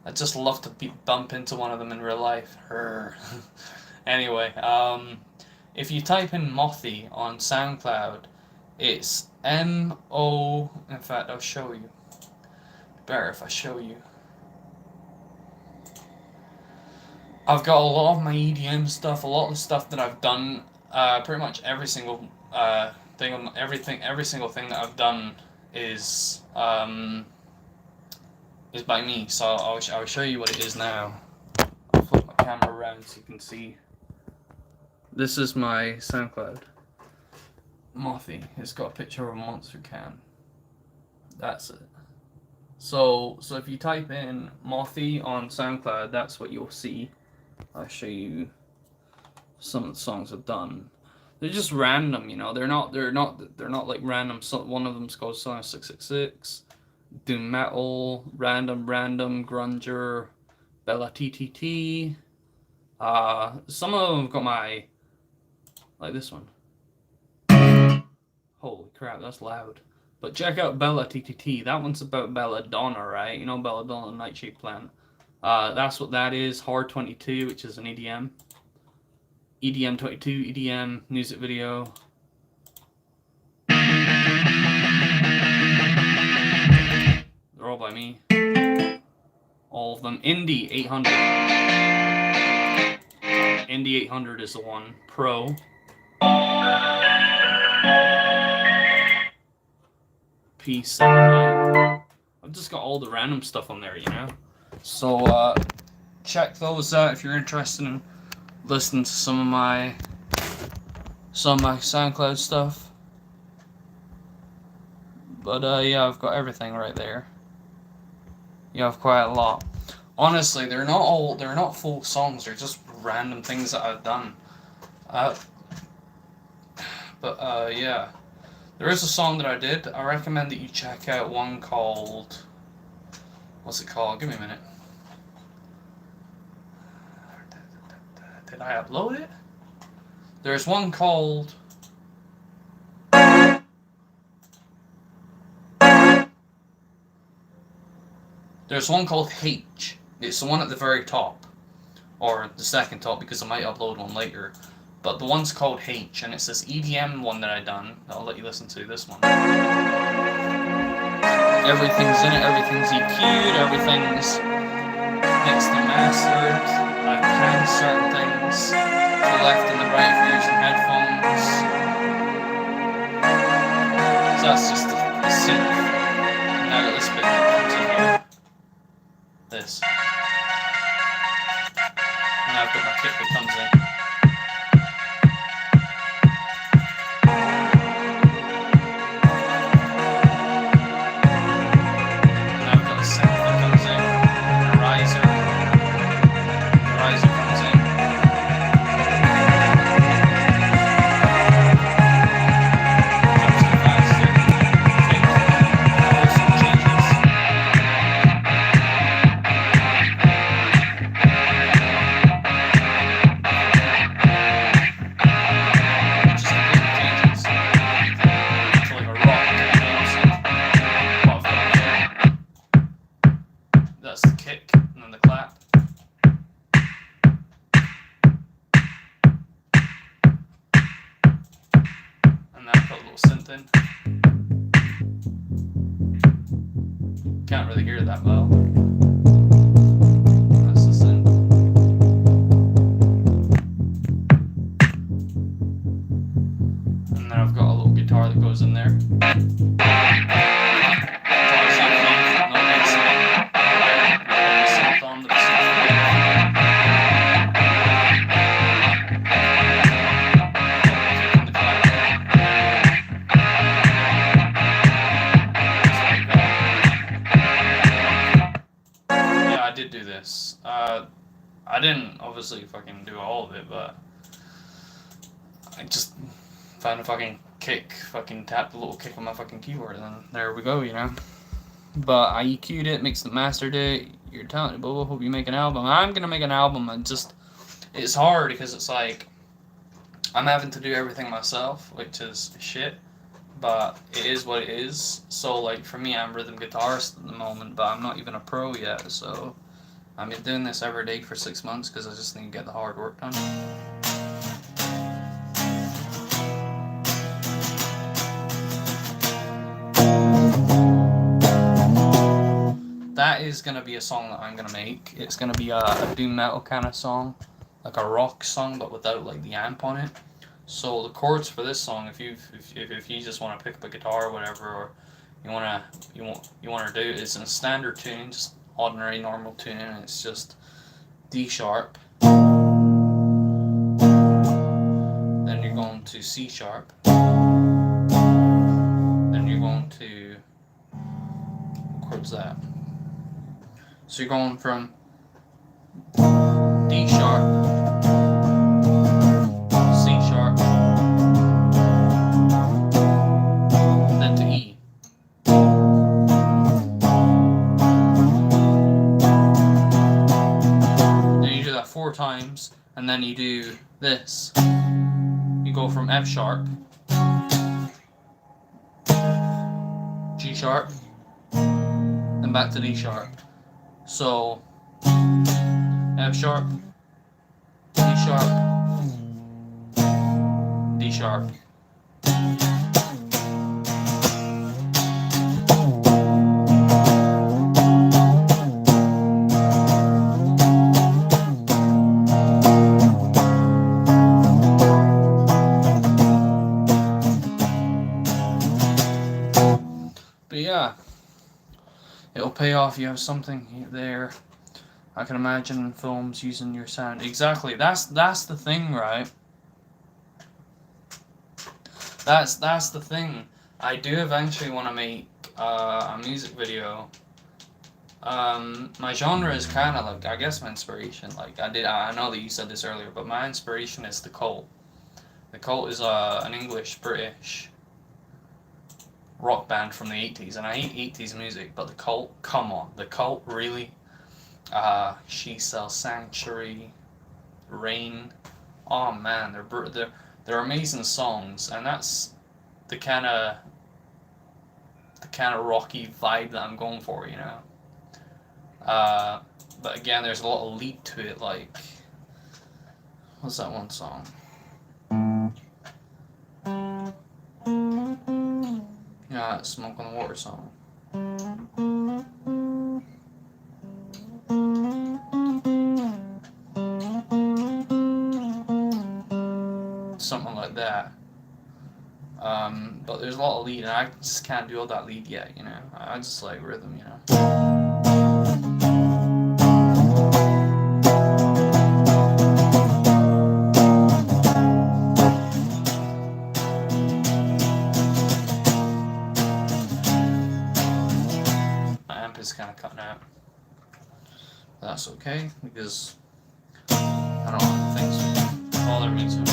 I just love to bump into one of them in real life. Anyway, if you type in Mothy on SoundCloud, it's M-O... In fact, I'll show you. Better if I show you. I've got a lot of my EDM stuff, a lot of the stuff that I've done, pretty much every single every single thing that I've done is by me. So I'll show you what it is now. I'll flip my camera around so you can see. This is my SoundCloud. Mothy. It's got a picture of a monster can. That's it. So if you type in Mothy on SoundCloud, that's what you'll see. I'll show you some of the songs I've done. They're just random, you know. They're not like random. So one of them's called Song 666, Doom Metal, Random, Grunger, Bella TTT. Some of them have got my, like this one. Holy crap, that's loud. But check out Bella TTT. That one's about Belladonna, right? You know Belladonna, Nightshade Plant. That's what that is. Hard 22, which is an EDM. EDM 22, EDM music video. They're all by me. All of them. Indie 800. Indie 800 is the one. Pro. P79. I've just got all the random stuff on there, you know? So, check those out if you're interested in listening to some of my SoundCloud stuff. But, yeah, I've got everything right there. You have quite a lot. Honestly, they're not full songs, they're just random things that I've done. Yeah. There is a song that I did. I recommend that you check out one called... What's it called? Give me a minute. Did I upload it? There's one called... There's one called H. It's the one at the very top. Or the second top, because I might upload one later. But the one's called H, and it's this EDM one that I done. I'll let you listen to this one. Everything's in it, everything's EQ'd, everything's mixed and mastered. I've panned certain things to the left and the right for using headphones. So that's just the synth. Now that this bit comes in here. This. And I've got my kick that comes in. That's the kick, and then the clap. And then I put a little synth in. Can't really hear it that well. That's the synth. And then I've got a little guitar that goes in there. Do this. I didn't obviously fucking do all of it, but I just found a fucking kick, fucking tapped the little kick on my fucking keyboard, and then there we go, you know. But I EQ'd it, mixed and mastered it. You're talented, Bobo. Hope you make an album. I'm gonna make an album, and just it's hard because it's like I'm having to do everything myself, which is shit. But it is what it is. So like for me, I'm rhythm guitarist at the moment, but I'm not even a pro yet. So I've been doing this every day for 6 months because I just need to get the hard work done. That is going to be a song that I'm going to make. It's going to be a doom metal kind of song, like a rock song, but without like the amp on it. So the chords for this song, if you just want to pick up a guitar or whatever, or you want to do it, it's in a standard tune, just ordinary normal tuning. It's just D sharp, then you're going to C sharp, then you're going to, what chord's that? So you're going from D sharp, C sharp, then to E. Then you do that 4 times, and then you do this. You go from F sharp, G sharp, then back to D sharp. So F sharp, D sharp, D sharp. But yeah, it'll pay off. You have something there. I can imagine films using your sound. Exactly. That's the thing, right? That's the thing. I do eventually want to make a music video. My genre is kind of like, I guess my inspiration. Like I know that you said this earlier, but my inspiration is The Cult. The Cult is an English British rock band from the 80s, and I hate 80s music, but The Cult, come on, The Cult, really? She Sells Sanctuary, Rain, oh man, they're amazing songs, and that's the kind of rocky vibe that I'm going for, you know. But again, there's a lot of lead to it, like, what's that one song? Yeah, Smoke on the Water song. Something like that. But there's a lot of lead, and I just can't do all that lead yet, you know. I just like rhythm, you know. My amp is kind of cutting out. But that's okay, because I don't want things to bother me too much.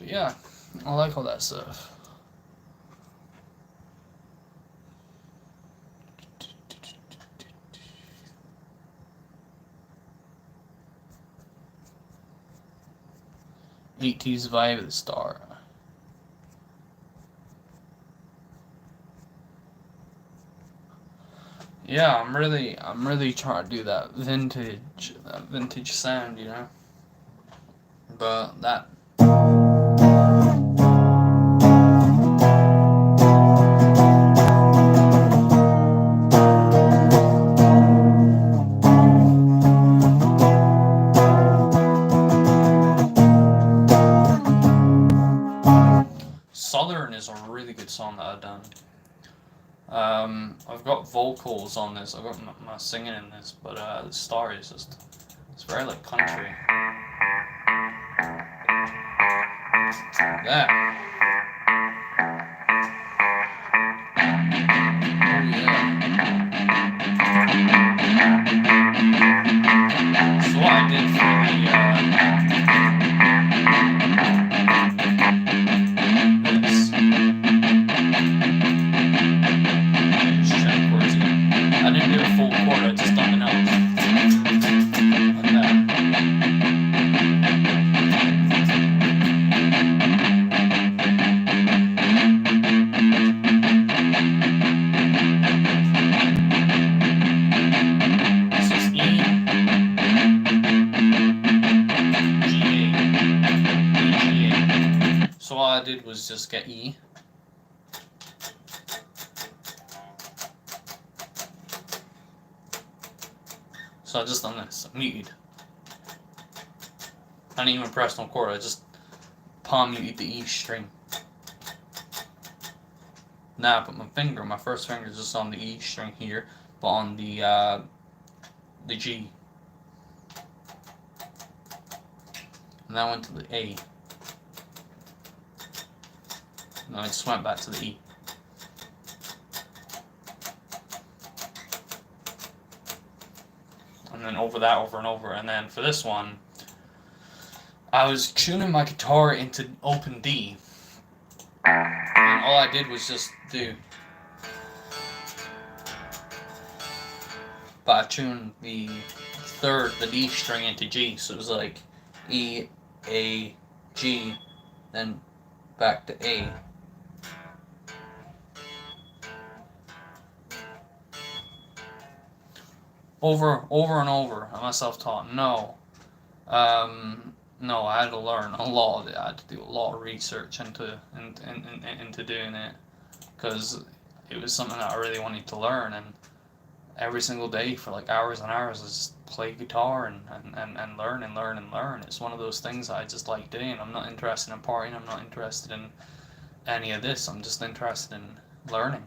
Yeah, I like all that stuff. '80s vibe of the star. Yeah, I'm really trying to do that vintage sound, you know. But that Southern is a really good song that I've done. I've got vocals on this. I've got my singing in this, but the star is it's very like country. That. So what I did for I didn't do a full chord, I just done the notes. Like that. This is E, G, A, so all I did was just get E. So I just done this, muted. I didn't even press no chord, I just palm muted the E string. Now I put my first finger is just on the E string here, but on the G. And then I went to the A. And I just went back to the E. And then over that, over and over. And then for this one, I was tuning my guitar into open D. And all I did was just do. But I tuned the D string into G. So it was like E, A, G, then back to A. Over and over. I'm self-taught. No, I had to learn a lot of it. I had to do a lot of research into doing it, because it was something that I really wanted to learn, and every single day for like hours and hours. I just play guitar and learn and learn and learn. It's one of those things I just like doing. I'm not interested in partying. I'm not interested in any of this. I'm just interested in learning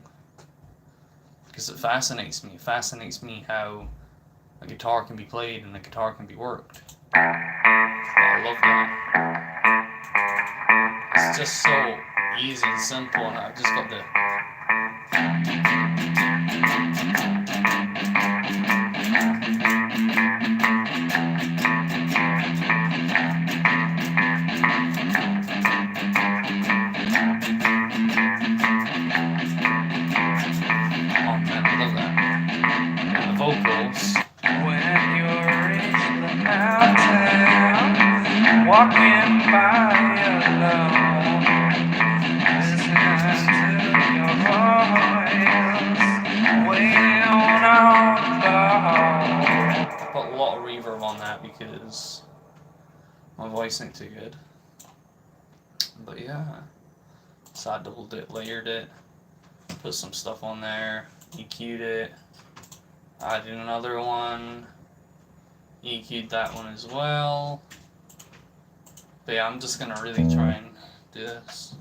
because it fascinates me. It fascinates me how a guitar can be played and a guitar can be worked. I love that. It's just so easy and simple, and I've just got the vocals. When you're in the mountain, walking by alone, listening to your voice, waiting on the Put a lot of reverb on that because my voice ain't too good. But yeah, so I doubled it, layered it, put some stuff on there, EQ'd it. I did another one, EQ'd that one as well. But yeah, I'm just gonna really try and do this.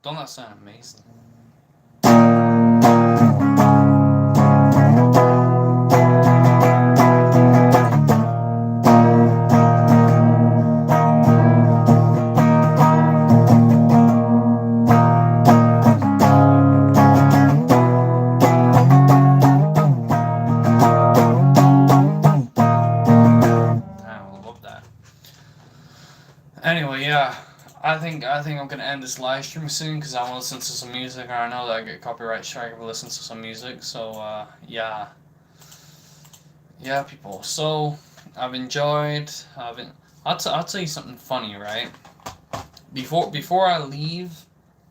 Don't that sound amazing? Anyway, yeah, I think I'm gonna end this live stream soon because I want to listen to some music, and I know that I get copyright strike if I listen to some music. So yeah, people. So I've enjoyed. I'll tell you something funny, right? Before I leave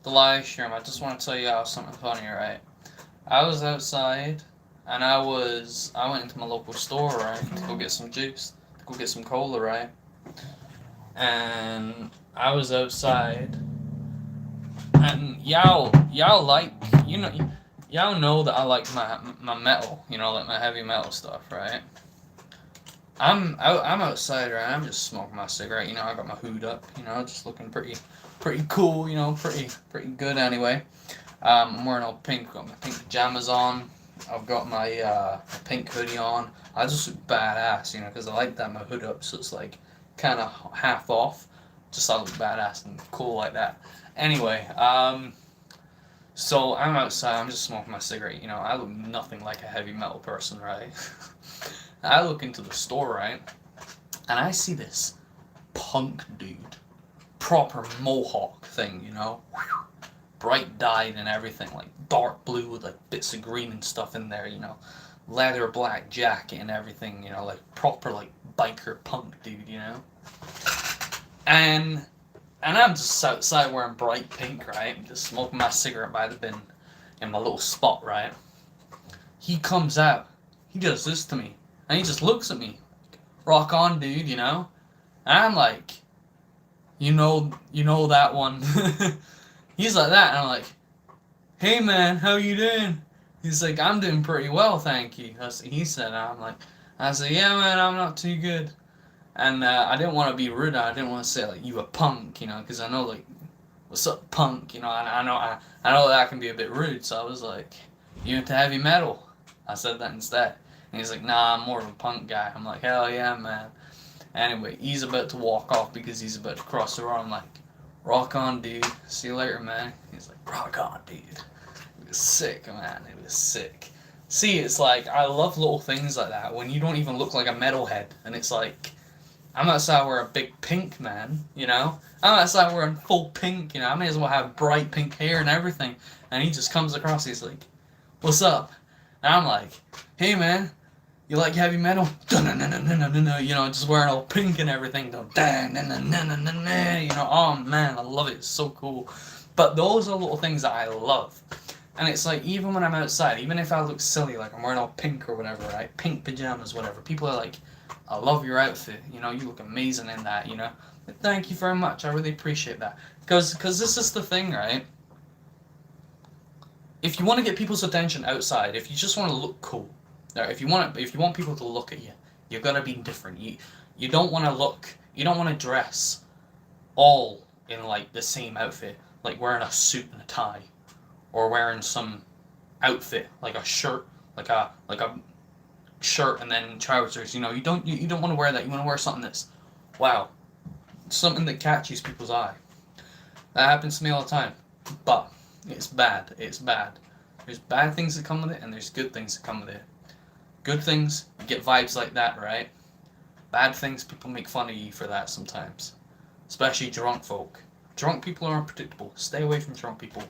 the live stream, I just want to tell you something funny, right? I was outside, and I went into my local store, right, to go get some juice, to go get some cola, right? And I was outside, and y'all like, y'all know that I like my metal, like my heavy metal stuff, right? I'm outside, right? I'm just smoking my cigarette, I got my hood up, just looking pretty cool, pretty good anyway. I'm wearing all pink, got my pink pajamas on. I've got my pink hoodie on. I just look badass, because I like that my hood up, so it's like kind of half off. Just I look badass and cool like that. Anyway, so I'm outside. I'm just smoking my cigarette. I look nothing like a heavy metal person, right? I look into the store, right, and I see this punk dude, proper mohawk thing, bright dyed and everything, like dark blue with like bits of green and stuff in there, leather black jacket and everything, like proper like biker punk dude, and I'm just outside wearing bright pink, right, just smoking my cigarette by the bin in my little spot, right. He comes out, he does this to me, and he just looks at me, rock on, dude, and I'm like, you know that one. He's like that, and I'm like, hey man, how you doing? He's like, I'm doing pretty well, thank you. He said, I said, yeah man, I'm not too good. And I didn't want to be rude. I didn't want to say like you a punk, you know, because I know like, what's up, punk? You know, I know that can be a bit rude. So I was like, you into heavy metal? I said that instead. And he's like, nah, I'm more of a punk guy. I'm like, hell yeah, man. Anyway, he's about to walk off because he's about to cross the road. I'm like, rock on, dude. See you later, man. He's like, rock on, dude. It was sick, man. It was sick. See, it's like, I love little things like that when you don't even look like a metalhead. And it's like, I'm outside wearing a big pink, man, you know? I'm outside wearing full pink, you know? I may as well have bright pink hair and everything. And he just comes across, he's like, what's up? And I'm like, hey, man, you like heavy metal? You know, just wearing all pink and everything. You know, oh, man, I love it. It's so cool. But those are little things that I love. And it's like, even when I'm outside, even if I look silly, like I'm wearing all pink or whatever, right? Pink pajamas, whatever. People are like, I love your outfit. You know, you look amazing in that, you know. Thank you very much. I really appreciate that. Because this is the thing, right? If you want to get people's attention outside, if you just want to look cool, or if you want people to look at you, you've got to be different. You don't want to dress all in like the same outfit, like wearing a suit and a tie, or wearing some outfit like a shirt, like a shirt and then trousers. You know, you don't want to wear that. You want to wear something that's, wow, something that catches people's eye. That happens to me all the time, but it's bad. It's bad. There's bad things that come with it, and there's good things that come with it. Good things, you get vibes like that, right? Bad things, people make fun of you for that sometimes, especially drunk folk. Drunk people are unpredictable. Stay away from drunk people.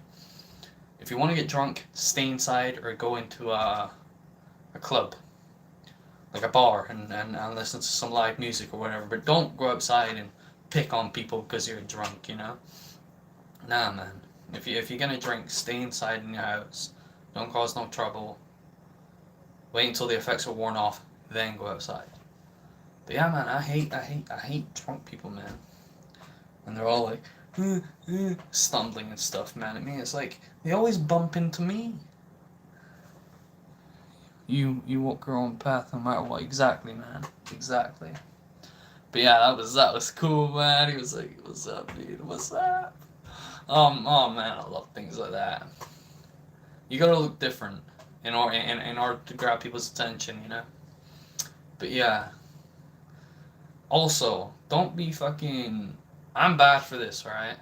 If you want to get drunk, stay inside or go into a club, like a bar, and listen to some live music or whatever. But don't go outside and pick on people because you're drunk, you know? Nah, man. If you're gonna drink, stay inside in your house. Don't cause no trouble. Wait until the effects are worn off, then go outside. But yeah, man, I hate drunk people, man. And they're all like, stumbling and stuff, man. I mean, it's like, they always bump into me. You walk your own path no matter what. Exactly, man. Exactly. But yeah, that was cool, man. He was like, what's up, dude? What's up? Oh man, I love things like that. You gotta look different in order to grab people's attention, you know? But yeah. Also, don't be fucking... I'm bad for this, right?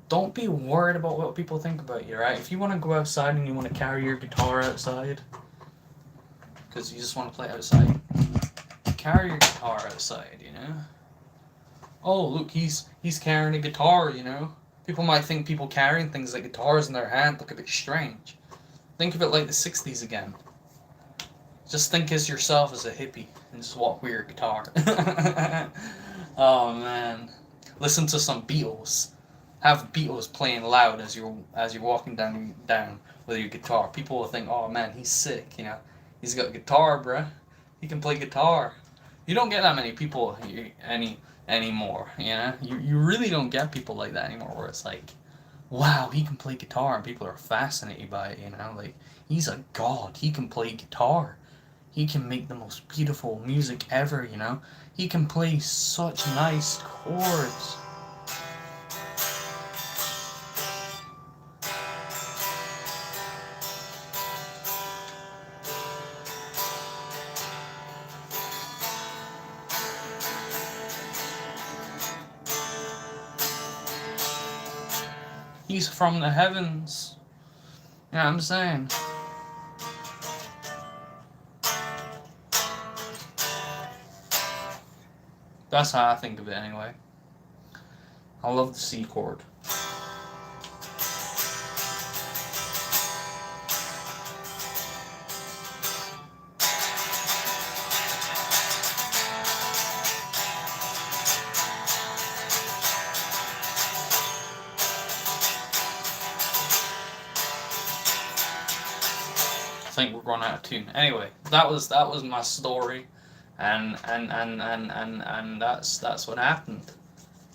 Don't be worried about what people think about you, right? If you want to go outside and you want to carry your guitar outside, because you just want to play outside, carry your guitar outside, you know? Oh, look, he's carrying a guitar, you know? People might think people carrying things like guitars in their hand look a bit strange. Think of it like the 60s again. Just think as yourself as a hippie and just walk with your guitar. Oh man. Listen to some Beatles. Have Beatles playing loud as you're walking down with your guitar. People will think, oh man, he's sick, you know. He's got a guitar, bruh. He can play guitar. You don't get that many people anymore, you know? You really don't get people like that anymore where it's like, wow, he can play guitar and people are fascinated by it, you know? Like, he's a god. He can play guitar. He can make the most beautiful music ever, you know? He can play such nice chords. He's from the heavens. You know what I'm saying? That's how I think of it anyway. I love the C chord. I think we're running out of tune. Anyway, that was my story, and that's what happened.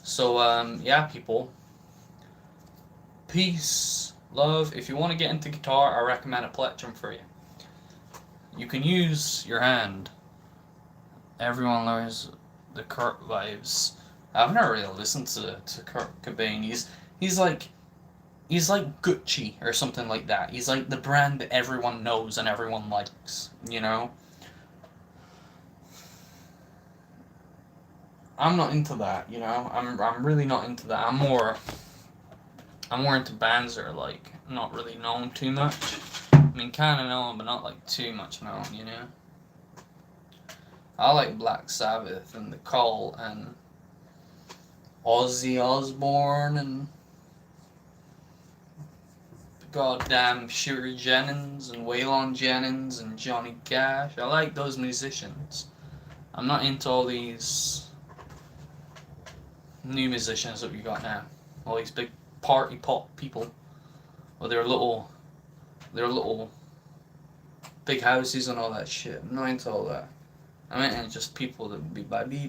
So, yeah, people. Peace, love. If you want to get into guitar, I recommend a plectrum for you. You can use your hand. Everyone learns the Kurt vibes. I've never really listened to Kurt Cobain. He's like Gucci or something like that. He's like the brand that everyone knows and everyone likes. You know. I'm not into that. You know. I'm really not into that. I'm more into bands that are like not really known too much. I mean, kind of known, but not like too much known. You know. I like Black Sabbath and The Cult and Ozzy Osbourne and goddamn Shiri Jennings and Waylon Jennings and Johnny Cash. I like those musicians. I'm not into all these new musicians that we got now. All these big party pop people with their little big houses and all that shit. I'm not into all that. I mean, just people that be by be,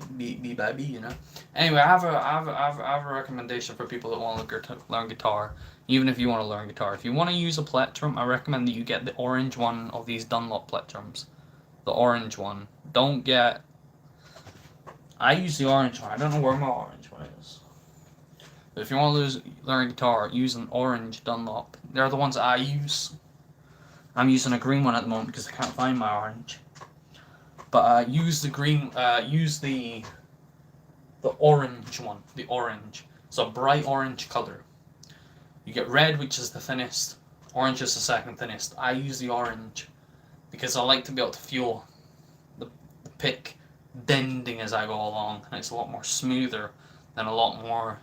you know. Anyway, I have a recommendation for people that want to learn guitar. Even if you want to learn guitar, if you want to use a plectrum, I recommend that you get the orange one of these Dunlop plectrums. The orange one. Don't get. I use the orange one. I don't know where my orange one is. But if you want to learn guitar, use an orange Dunlop. They're the ones that I use. I'm using a green one at the moment because I can't find my orange. But use the green. Use the orange one. The orange. It's a bright orange color. You get red, which is the thinnest. Orange is the second thinnest. I use the orange because I like to be able to feel the pick bending as I go along, and it's a lot more smoother than a lot more.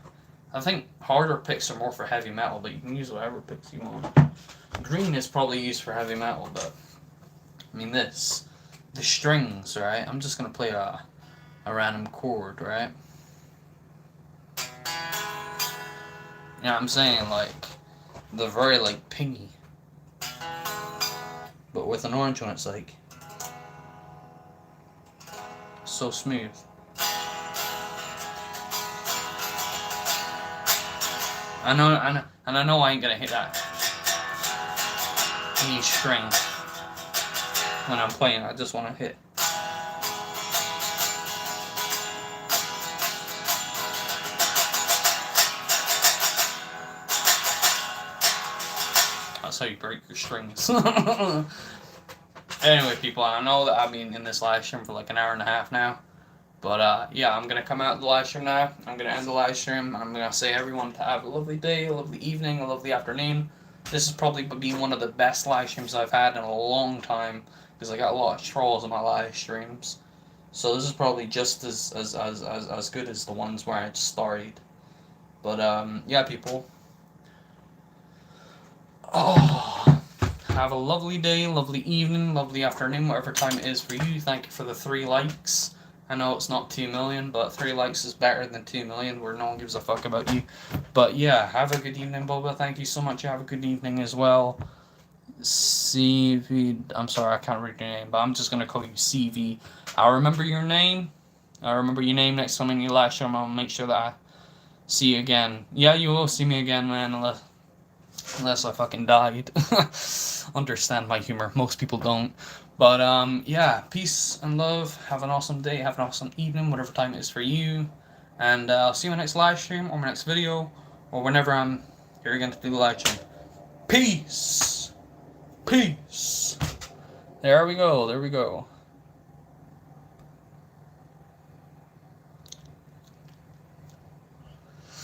I think harder picks are more for heavy metal, but you can use whatever picks you want. Green is probably used for heavy metal, but I mean the strings, right? I'm just gonna play a random chord, right? Yeah, I'm saying like the very like pingy, but with an orange one, it's like so smooth. I know, and I know I ain't gonna hit that E string when I'm playing. I just want to hit. That's how you break your strings. Anyway, people, I know that I've been in this live stream for like an hour and a half now. But yeah, I'm going to come out of the live stream now. I'm going to end the live stream. I'm going to say everyone to have a lovely day, a lovely evening, a lovely afternoon. This has probably been one of the best live streams I've had in a long time because I got a lot of trolls in my live streams. So this is probably just as good as the ones where I started. But yeah, people. Oh, have a lovely day, lovely evening, lovely afternoon, whatever time it is for you. Thank you for the 3 likes. I know it's not 2 million, but 3 likes is better than 2 million where no one gives a fuck about you. But yeah, have a good evening, Boba. Thank you so much. Have a good evening as well. CV, I'm sorry, I can't read your name, but I'm just going to call you CV. I'll remember your name. I'll remember your name next time in your live stream. I'll make sure that I see you again. Yeah, you will see me again, man, unless I fucking died. Understand my humor. Most people don't. But yeah, peace and love. Have an awesome day. Have an awesome evening, whatever time it is for you. And I'll see you in my next live stream or my next video or whenever I'm here again to do the live stream. Peace. Peace. There we go. There we go.